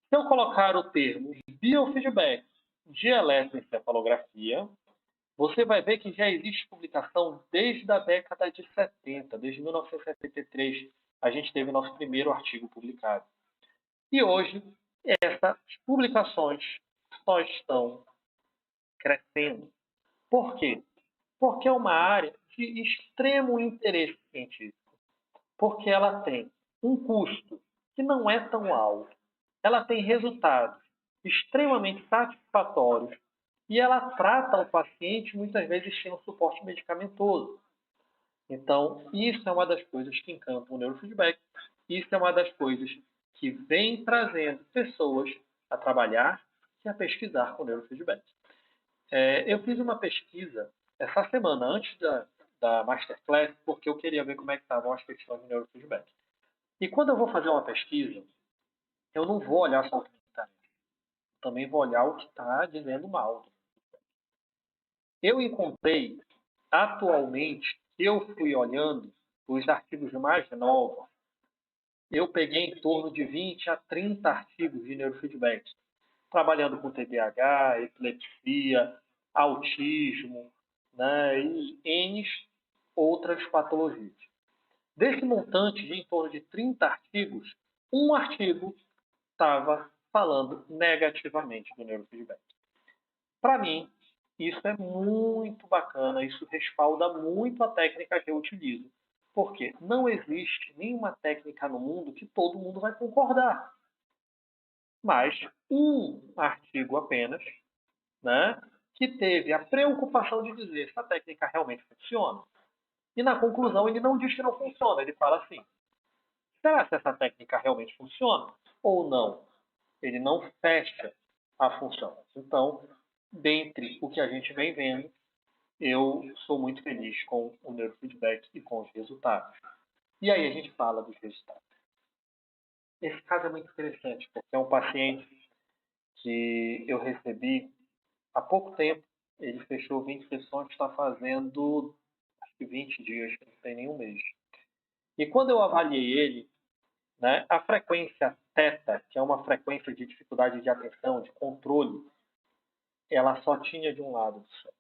Se eu colocar o termo biofeedback de eletroencefalografia, você vai ver que já existe publicação desde a década de 70, desde 1973, a gente teve nosso primeiro artigo publicado. E hoje, essas publicações só estão crescendo. Por quê? Porque é uma área de extremo interesse científico. Porque ela tem um custo que não é tão alto. Ela tem resultados extremamente satisfatórios e ela trata o paciente muitas vezes sem um suporte medicamentoso. Então, isso é uma das coisas que encantam o neurofeedback. Isso é uma das coisas que vem trazendo pessoas a trabalhar e a pesquisar com neurofeedback. Eu fiz uma pesquisa essa semana, antes da Masterclass, porque eu queria ver como é que estavam as questões de neurofeedback. E quando eu vou fazer uma pesquisa, eu não vou olhar só o que está, também vou olhar o que está dizendo mal. Eu encontrei, atualmente, eu fui olhando os artigos mais novos, eu peguei em torno de 20 a 30 artigos de neurofeedback, trabalhando com TDAH, epilepsia, autismo, né, e N outras patologias. Desse montante de em torno de 30 artigos, um artigo estava falando negativamente do neurofeedback. Para mim, isso é muito bacana, isso respalda muito a técnica que eu utilizo. Porque não existe nenhuma técnica no mundo que todo mundo vai concordar. Mas um artigo apenas, né, que teve a preocupação de dizer se a técnica realmente funciona. E na conclusão ele não diz que não funciona, ele fala assim: será que essa técnica realmente funciona ou não? Ele não fecha a função. Então, dentre o que a gente vem vendo, eu sou muito feliz com o neurofeedback e com os resultados. E aí a gente fala dos resultados. Esse caso é muito interessante, porque é um paciente que eu recebi há pouco tempo. Ele fechou 20 sessões, está fazendo acho que 20 dias, não tem nenhum mês. E quando eu avaliei ele, né, a frequência θ, que é uma frequência de dificuldade de atenção, de controle, ela só tinha de um lado do cérebro.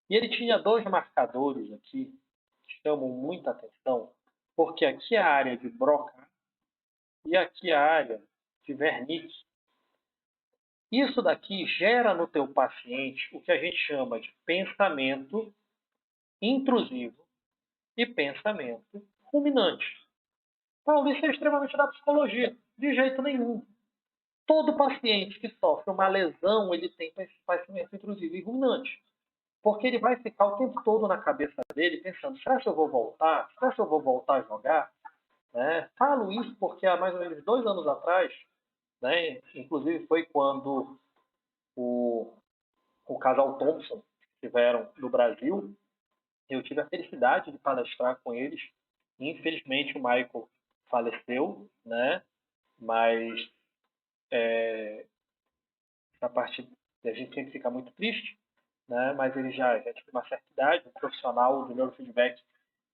E ele tinha dois marcadores aqui que chamam muita atenção, porque aqui é a área de Broca e aqui é a área de Wernicke. Isso daqui gera no teu paciente o que a gente chama de pensamento intrusivo e pensamento ruminante. Paulo, isso é extremamente da psicologia. De jeito nenhum. Todo paciente que sofre uma lesão, ele tem pensamento intrusivo e ruminante. Porque ele vai ficar o tempo todo na cabeça dele pensando, será que eu vou voltar? Será que eu vou voltar a jogar? Né? Falo isso porque há mais ou menos 2 anos atrás, né, inclusive foi quando o casal Thompson estiveram no Brasil, eu tive a felicidade de palestrar com eles. Infelizmente o Michael faleceu, né? Mas essa parte a gente sempre fica muito triste, né? Mas ele já tinha uma certa idade, um profissional do neurofeedback,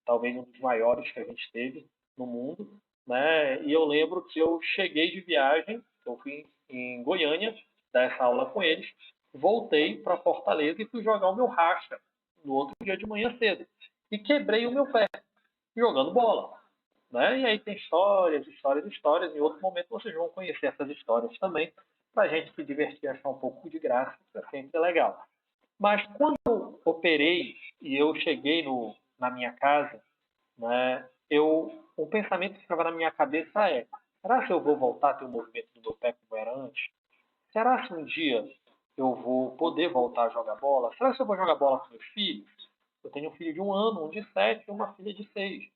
talvez um dos maiores que a gente teve no mundo, né? E eu lembro que eu cheguei de viagem, eu fui em Goiânia dar essa aula com eles, voltei para Fortaleza e fui jogar o meu racha no outro dia de manhã cedo. E quebrei o meu pé jogando bola. Né? E aí tem histórias, histórias, histórias. Em outro momento vocês vão conhecer essas histórias também, para a gente se divertir, achar um pouco de graça, que é sempre legal. Mas quando eu operei e eu cheguei na minha casa, né, o pensamento que ficava na minha cabeça é: será que eu vou voltar a ter o movimento do meu pé como era antes? Será que um dia eu vou poder voltar a jogar bola? Será que eu vou jogar bola com meus filhos? Eu tenho um filho de 1 ano, um de 7 e uma filha de 6.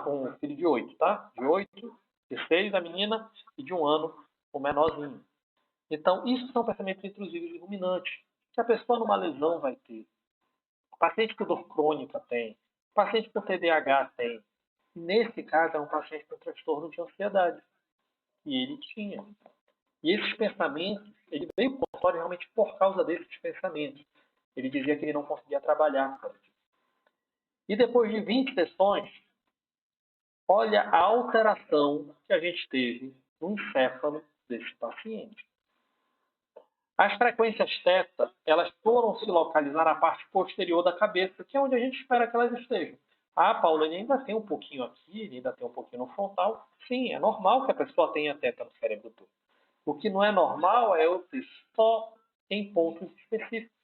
Um filho de 8, tá? De 8, de 6 a menina e de 1 ano o menorzinho. Então, isso são pensamentos intrusivos e ruminantes, que a pessoa numa lesão vai ter. O paciente com dor crônica tem. O paciente com TDAH tem. Nesse caso, é um paciente com transtorno de ansiedade. E ele tinha. E esses pensamentos, ele veio para o consultório realmente por causa desses pensamentos. Ele dizia que ele não conseguia trabalhar. E depois de 20 sessões, olha a alteração que a gente teve no encéfalo desse paciente. As frequências θ, elas foram se localizar na parte posterior da cabeça, que é onde a gente espera que elas estejam. Ah, Paulo, ele ainda tem um pouquinho aqui, ele ainda tem um pouquinho no frontal. Sim, é normal que a pessoa tenha θ no cérebro todo. O que não é normal é eu ter só em pontos específicos.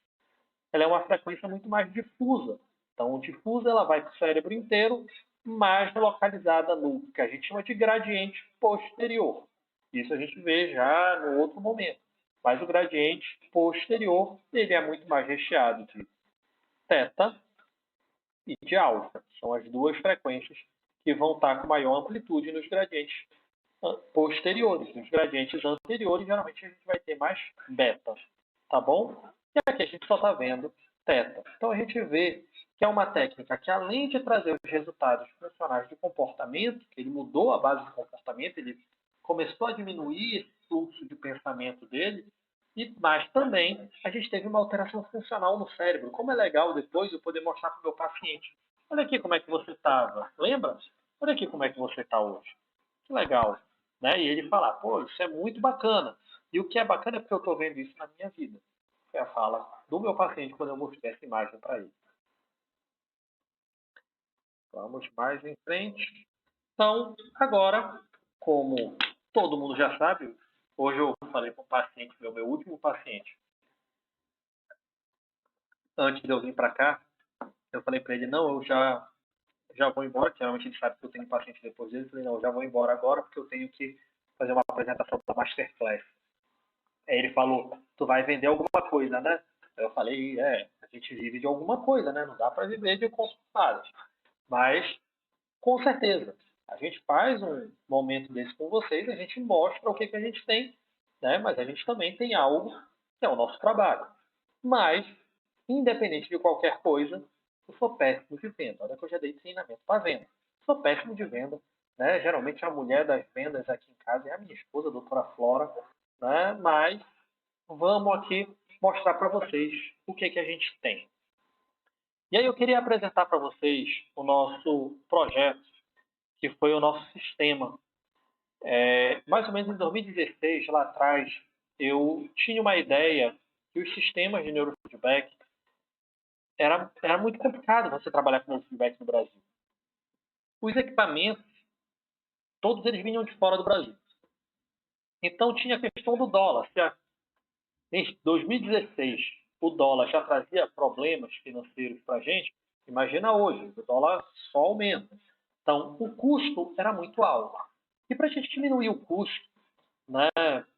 Ela é uma frequência muito mais difusa. Então, difusa ela vai para o cérebro inteiro, mais localizada no que a gente chama de gradiente posterior. Isso a gente vê já no outro momento. Mas o gradiente posterior ele é muito mais recheado de θ e de alfa. São as duas frequências que vão estar com maior amplitude nos gradientes posteriores. Nos gradientes anteriores, geralmente a gente vai ter mais beta, tá bom? E aqui a gente só está vendo teta. Então a gente vê que é uma técnica que, além de trazer os resultados funcionais de comportamento, que ele mudou a base de comportamento, ele começou a diminuir esse fluxo de pensamento dele, mas também a gente teve uma alteração funcional no cérebro. Como é legal depois eu poder mostrar para o meu paciente. Olha aqui como é que você estava, lembra? Olha aqui como é que você está hoje. Que legal. Né? E ele falar, pô, isso é muito bacana. E o que é bacana é porque eu estou vendo isso na minha vida. É a fala do meu paciente quando eu mostrei essa imagem para ele. Vamos mais em frente. Então, agora, como todo mundo já sabe, hoje eu falei com um paciente, meu último paciente, antes de eu vir para cá, eu falei para ele, não, eu já vou embora, que geralmente ele sabe que eu tenho paciente depois dele, eu falei, não, eu já vou embora agora porque eu tenho que fazer uma apresentação da Masterclass. Aí ele falou, tu vai vender alguma coisa, né? Aí eu falei, a gente vive de alguma coisa, né? Não dá para viver de consultadas. Mas, com certeza, a gente faz um momento desse com vocês, a gente mostra o que a gente tem, né? Mas a gente também tem algo que é o nosso trabalho. Mas, independente de qualquer coisa, eu sou péssimo de venda. Olha que eu já dei treinamento para venda. Sou péssimo de venda. Né? Geralmente a mulher das vendas aqui em casa é a minha esposa, a doutora Flora. Né? Mas vamos aqui mostrar para vocês o que a gente tem. E aí eu queria apresentar para vocês o nosso projeto, que foi o nosso sistema. Mais ou menos em 2016, lá atrás, eu tinha uma ideia que os sistemas de neurofeedback era muito complicado você trabalhar com neurofeedback no Brasil. Os equipamentos, todos eles vinham de fora do Brasil. Então tinha a questão do dólar. Se em 2016 o dólar já trazia problemas financeiros para a gente, imagina hoje, o dólar só aumenta. Então o custo era muito alto. E para a gente diminuir o custo, né,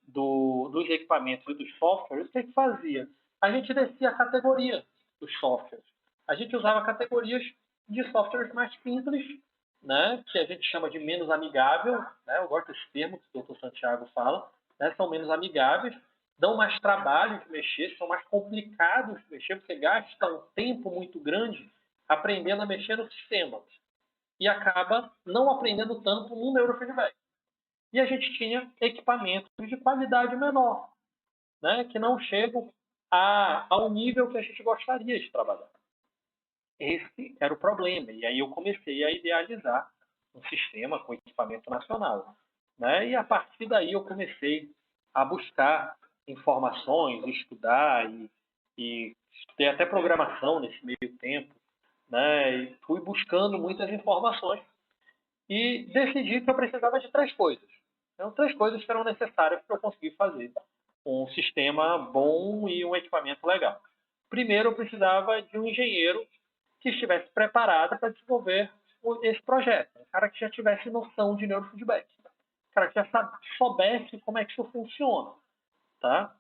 dos equipamentos e dos softwares, o que fazia? A gente descia a categoria dos softwares. A gente usava categorias de softwares mais simples, né, que a gente chama de menos amigável, né, eu gosto desse termo que o Dr. Santiago fala, né, são menos amigáveis, dão mais trabalho de mexer, são mais complicados de mexer, porque gasta um tempo muito grande aprendendo a mexer no sistema e acaba não aprendendo tanto no neurofeedback. E a gente tinha equipamentos de qualidade menor, né, que não chegam ao nível que a gente gostaria de trabalhar. Esse era o problema. E aí eu comecei a idealizar um sistema com equipamento nacional. Né? E a partir daí eu comecei a buscar informações, estudar e estudei até programação nesse meio tempo. Né? E fui buscando muitas informações e decidi que eu precisava de 3 coisas. Então, 3 coisas que eram necessárias para eu conseguir fazer um sistema bom e um equipamento legal. Primeiro, eu precisava de um engenheiro que estivesse preparado para desenvolver esse projeto. Um cara que já tivesse noção de neurofeedback. Um cara que já soubesse como é que isso funciona. Tá?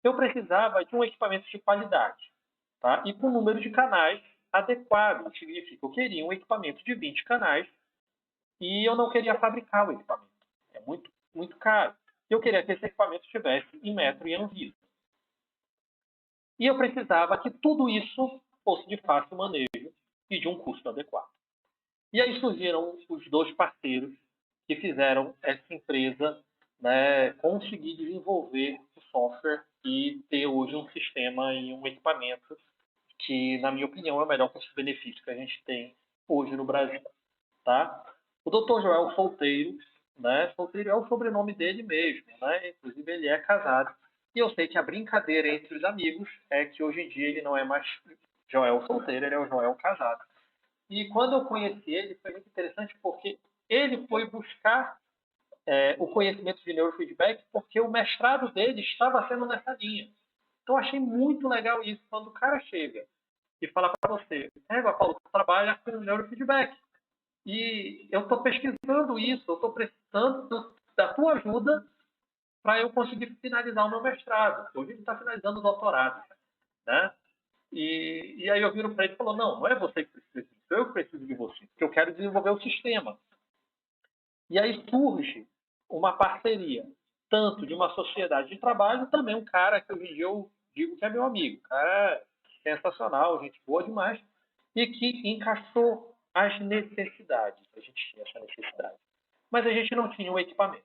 Eu precisava de um equipamento de qualidade. Tá? E com um número de canais adequado. Significa que eu queria um equipamento de 20 canais e eu não queria fabricar o equipamento. É muito, muito caro. Eu queria que esse equipamento estivesse em metro e Anvisa. E eu precisava que tudo isso fosse de fácil manejo e de um custo adequado. E aí surgiram os 2 parceiros que fizeram essa empresa, né, conseguir desenvolver o software e ter hoje um sistema e um equipamento que, na minha opinião, é o melhor custo-benefício que a gente tem hoje no Brasil. Tá? O Dr. Joel Solteiro, né? Solteiro é o sobrenome dele mesmo, né? Inclusive ele é casado. E eu sei que a brincadeira entre os amigos é que hoje em dia ele não é mais Joel Solteiro, ele é o Joel casado. E quando eu conheci ele, foi muito interessante porque ele foi buscar o conhecimento de neurofeedback porque o mestrado dele estava sendo nessa linha. Então eu achei muito legal isso, quando o cara chega e fala para você, Paulo, tu trabalha com neurofeedback. E eu estou pesquisando isso, eu estou precisando da tua ajuda para eu conseguir finalizar o meu mestrado. Hoje ele está finalizando o doutorado. Né? E aí eu viro para ele e falo, não é você que precisa disso, eu preciso de você, porque eu quero desenvolver o sistema. E aí surge uma parceria, tanto de uma sociedade de trabalho, também um cara que hoje em dia eu digo que é meu amigo, cara sensacional, gente boa demais, e que encaixou as necessidades. A gente tinha essa necessidade. Mas a gente não tinha um equipamento.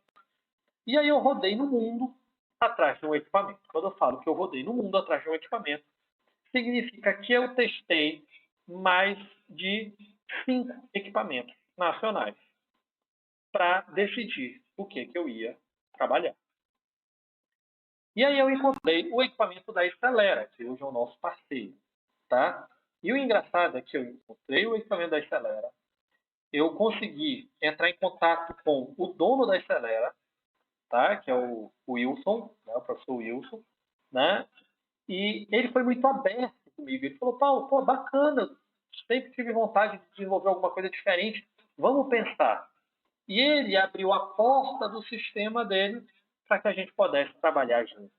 E aí eu rodei no mundo atrás de um equipamento. Quando eu falo que eu rodei no mundo atrás de um equipamento, significa que eu testei mais de 5 equipamentos nacionais para decidir o que eu ia trabalhar. E aí eu encontrei o equipamento da Estelera, que hoje é o nosso parceiro, tá? E o engraçado é que eu encontrei o equipamento da Estelera, eu consegui entrar em contato com o dono da Estelera, tá? Que é o Wilson, né? O professor Wilson, né? E ele foi muito aberto comigo. Ele falou, Paulo, pô, bacana, sempre tive vontade de desenvolver alguma coisa diferente, vamos pensar. E ele abriu a porta do sistema dele para que a gente pudesse trabalhar junto,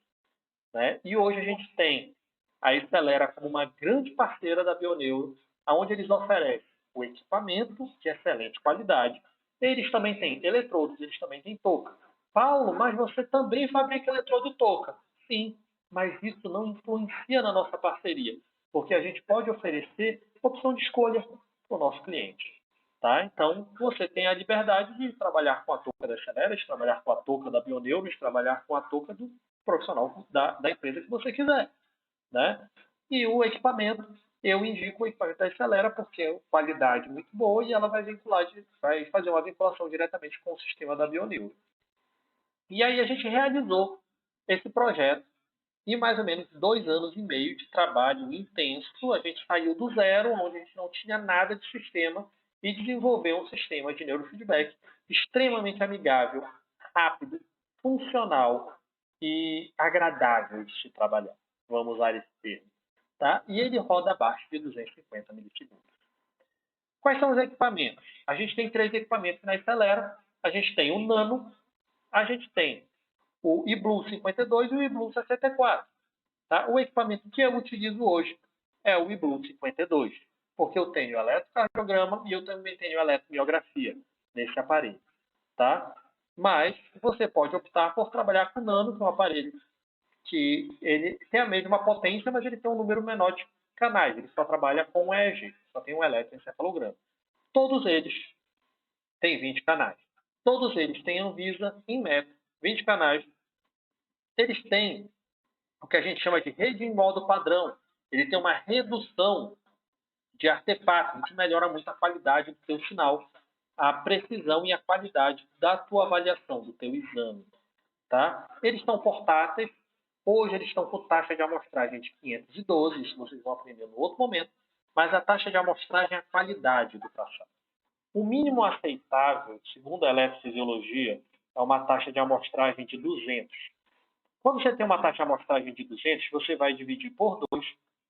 né? E hoje a gente tem a Estelera como uma grande parceira da Bioneuro, onde eles oferecem o equipamento de excelente qualidade. Eles também têm eletrodos, eles também têm touca. Paulo, mas você também fabrica eletrodo e touca. Sim, mas isso não influencia na nossa parceria, porque a gente pode oferecer opção de escolha para o nosso cliente. Tá? Então, você tem a liberdade de trabalhar com a touca da Estelera, de trabalhar com a touca da Bioneuro, de trabalhar com a touca do profissional da empresa que você quiser. Né? E o equipamento, eu indico o equipamento da Estelera porque é qualidade muito boa e ela vai vai fazer uma vinculação diretamente com o sistema da Bioneuro. E aí a gente realizou esse projeto e mais ou menos 2 anos e meio de trabalho intenso, a gente saiu do zero, onde a gente não tinha nada de sistema, e desenvolveu um sistema de neurofeedback extremamente amigável, rápido, funcional e agradável de se trabalhar. Vamos usar esse termo. Tá? E ele roda abaixo de 250 milissegundos. Quais são os equipamentos? A gente tem 3 equipamentos na Estelera. A gente tem o Nano, a gente tem o eBlue 52 e o eBlue 64. Tá? O equipamento que eu utilizo hoje é o eBlue 52, porque eu tenho eletrocardiograma e eu também tenho eletromiografia nesse aparelho. Tá? Mas você pode optar por trabalhar com o Nano, que é um aparelho que ele tem a mesma potência, mas ele tem um número menor de canais. Ele só trabalha com EEG, só tem um eletroencefalograma. Todos eles têm 20 canais. Todos eles têm Anvisa em metro, 20 canais. Eles têm o que a gente chama de rede em modo padrão. Ele tem uma redução de artefatos, que melhora muito a qualidade do seu sinal, a precisão e a qualidade da tua avaliação, do teu exame. Tá? Eles estão portáteis. Hoje eles estão com taxa de amostragem de 512, isso vocês vão aprender no outro momento, mas a taxa de amostragem é a qualidade do traçado. O mínimo aceitável, segundo a eletrofisiologia, é uma taxa de amostragem de 200. Quando você tem uma taxa de amostragem de 200, você vai dividir por 2,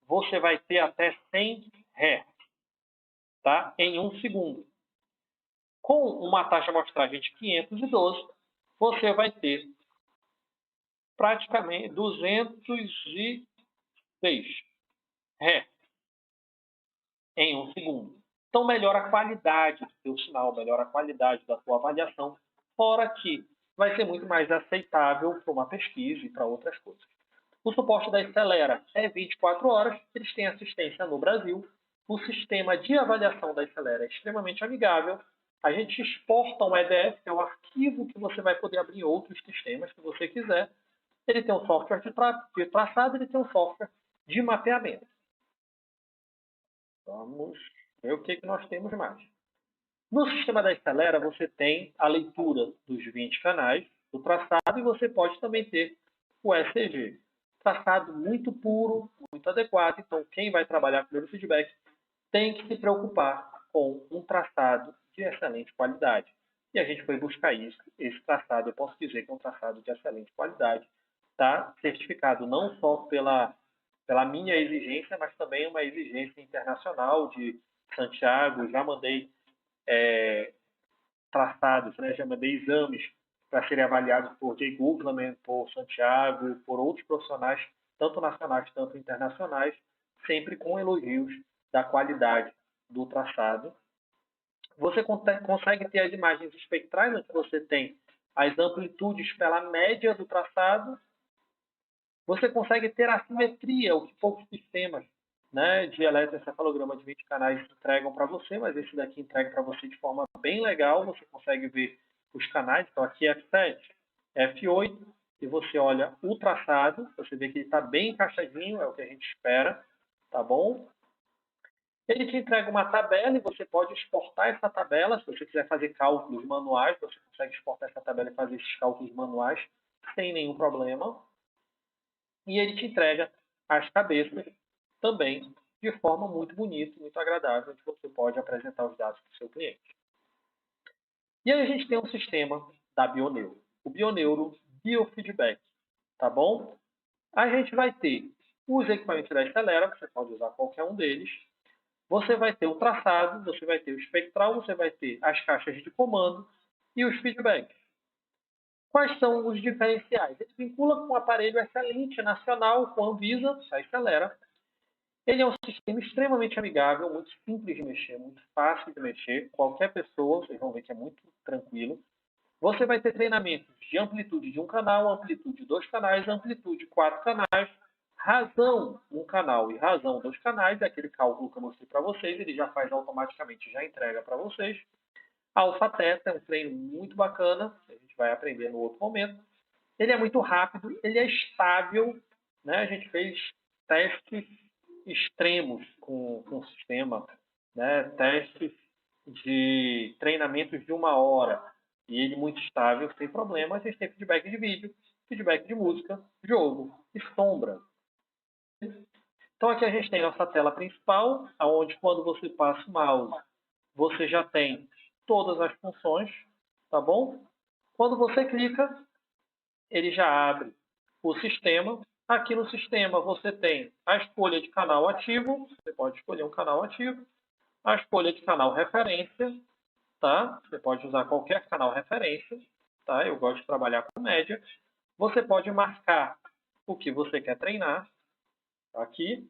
você vai ter até 100 Hz, tá? Em 1 segundo. Com uma taxa de amostragem de 512, você vai ter praticamente 206 Hz em 1 segundo. Então, melhora a qualidade do seu sinal, melhora a qualidade da sua avaliação, fora que vai ser muito mais aceitável para uma pesquisa e para outras coisas. O suporte da Estelera é 24 horas, eles têm assistência no Brasil. O sistema de avaliação da Estelera é extremamente amigável. A gente exporta um EDF, que é o arquivo que você vai poder abrir em outros sistemas que você quiser. Ele tem um software de traçado, ele tem um software de mapeamento. Vamos ver o que nós temos mais. No sistema da Estelera, você tem a leitura dos 20 canais do traçado e você pode também ter o ECG. Traçado muito puro, muito adequado. Então, quem vai trabalhar com neurofeedback tem que se preocupar com um traçado de excelente qualidade. E a gente foi buscar isso. Esse traçado, eu posso dizer que é um traçado de excelente qualidade. Está certificado não só pela minha exigência, mas também uma exigência internacional de Santiago. Já mandei traçados, né? Já mandei exames para serem avaliados por Jay Googleman, por Santiago, por outros profissionais, tanto nacionais quanto internacionais, sempre com elogios da qualidade do traçado. Você consegue ter as imagens espectrais, onde você tem as amplitudes pela média do traçado. Você consegue ter a simetria, o que poucos sistemas, né, de eletroencefalograma de 20 canais entregam para você, mas esse daqui entrega para você de forma bem legal. Você consegue ver os canais. Então, aqui F7, F8, e você olha o traçado, você vê que ele está bem encaixadinho, é o que a gente espera, tá bom? Ele te entrega uma tabela e você pode exportar essa tabela. Se você quiser fazer cálculos manuais, você consegue exportar essa tabela e fazer esses cálculos manuais sem nenhum problema. E ele te entrega as cabeças também de forma muito bonita, muito agradável, onde você pode apresentar os dados para o seu cliente. E aí a gente tem um sistema da Bioneuro, o Bioneuro Biofeedback, tá bom? A gente vai ter os equipamentos da Acelera, você pode usar qualquer um deles. Você vai ter o traçado, você vai ter o espectral, você vai ter as caixas de comando e os feedbacks. Quais são os diferenciais? Ele vincula com um aparelho excelente nacional, com a Anvisa, a Acelera. Ele é um sistema extremamente amigável, muito simples de mexer, muito fácil de mexer. Qualquer pessoa, vocês vão ver que é muito tranquilo. Você vai ter treinamentos de amplitude de um canal, amplitude de 2 canais, amplitude 4 canais, razão um canal e razão 2 canais. É aquele cálculo que eu mostrei para vocês, ele já faz automaticamente, já entrega para vocês. Alfa Theta é um treino muito bacana, a gente vai aprender no outro momento. Ele é muito rápido, ele é estável, né? A gente fez testes extremos com o sistema, né? Testes de treinamentos de 1 hora, e ele muito estável, sem problema. A gente tem feedback de vídeo, feedback de música, jogo e sombra. Então aqui a gente tem nossa tela principal, onde quando você passa o mouse, você já tem todas as funções, tá bom? Quando você clica, ele já abre o sistema. Aqui no sistema você tem a escolha de canal ativo, você pode escolher um canal ativo, a escolha de canal referência, tá? Você pode usar qualquer canal referência, tá? Eu gosto de trabalhar com média. Você pode marcar o que você quer treinar, aqui,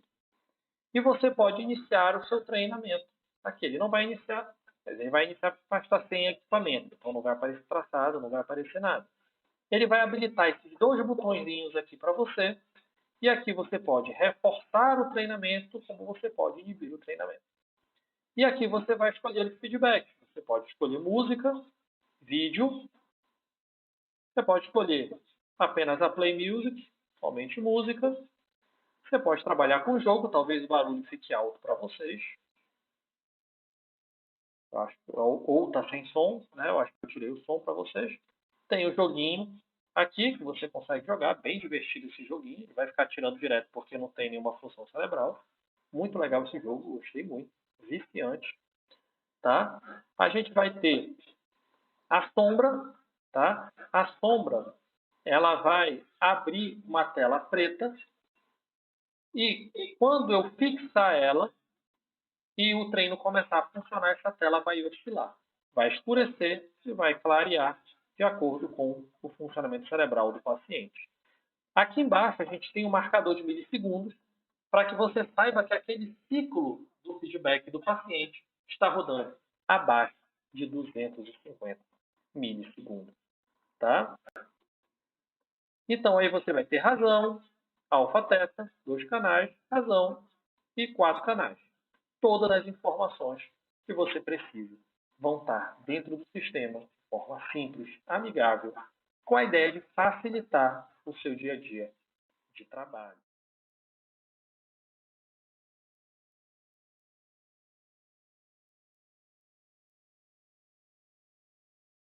e você pode iniciar o seu treinamento. Aqui ele não vai iniciar, mas ele vai iniciar porque está sem equipamento, então não vai aparecer traçado, não vai aparecer nada. Ele vai habilitar esses 2 botõezinhos aqui para você, e aqui você pode reforçar o treinamento, como você pode inibir o treinamento. E aqui você vai escolher o feedback. Você pode escolher música, vídeo, você pode escolher apenas a Play Music, somente música. Você pode trabalhar com o jogo, talvez o barulho fique alto para vocês. Ou está sem som, né? Eu acho que eu tirei o som para vocês. Tem o joguinho aqui que você consegue jogar, bem divertido esse joguinho. Ele vai ficar tirando direto porque não tem nenhuma função cerebral. Muito legal esse jogo, gostei muito, viciante, tá? A gente vai ter a sombra, tá? A sombra, ela vai abrir uma tela preta e quando eu fixar ela e o treino começar a funcionar, essa tela vai oscilar, vai escurecer e vai clarear de acordo com o funcionamento cerebral do paciente. Aqui embaixo a gente tem um marcador de milissegundos para que você saiba que aquele ciclo do feedback do paciente está rodando abaixo de 250 milissegundos. Tá? Então aí você vai ter razão, alfa, teta, 2 canais, razão e 4 canais. Todas as informações que você precisa vão estar dentro do sistema de forma simples, amigável, com a ideia de facilitar o seu dia a dia de trabalho.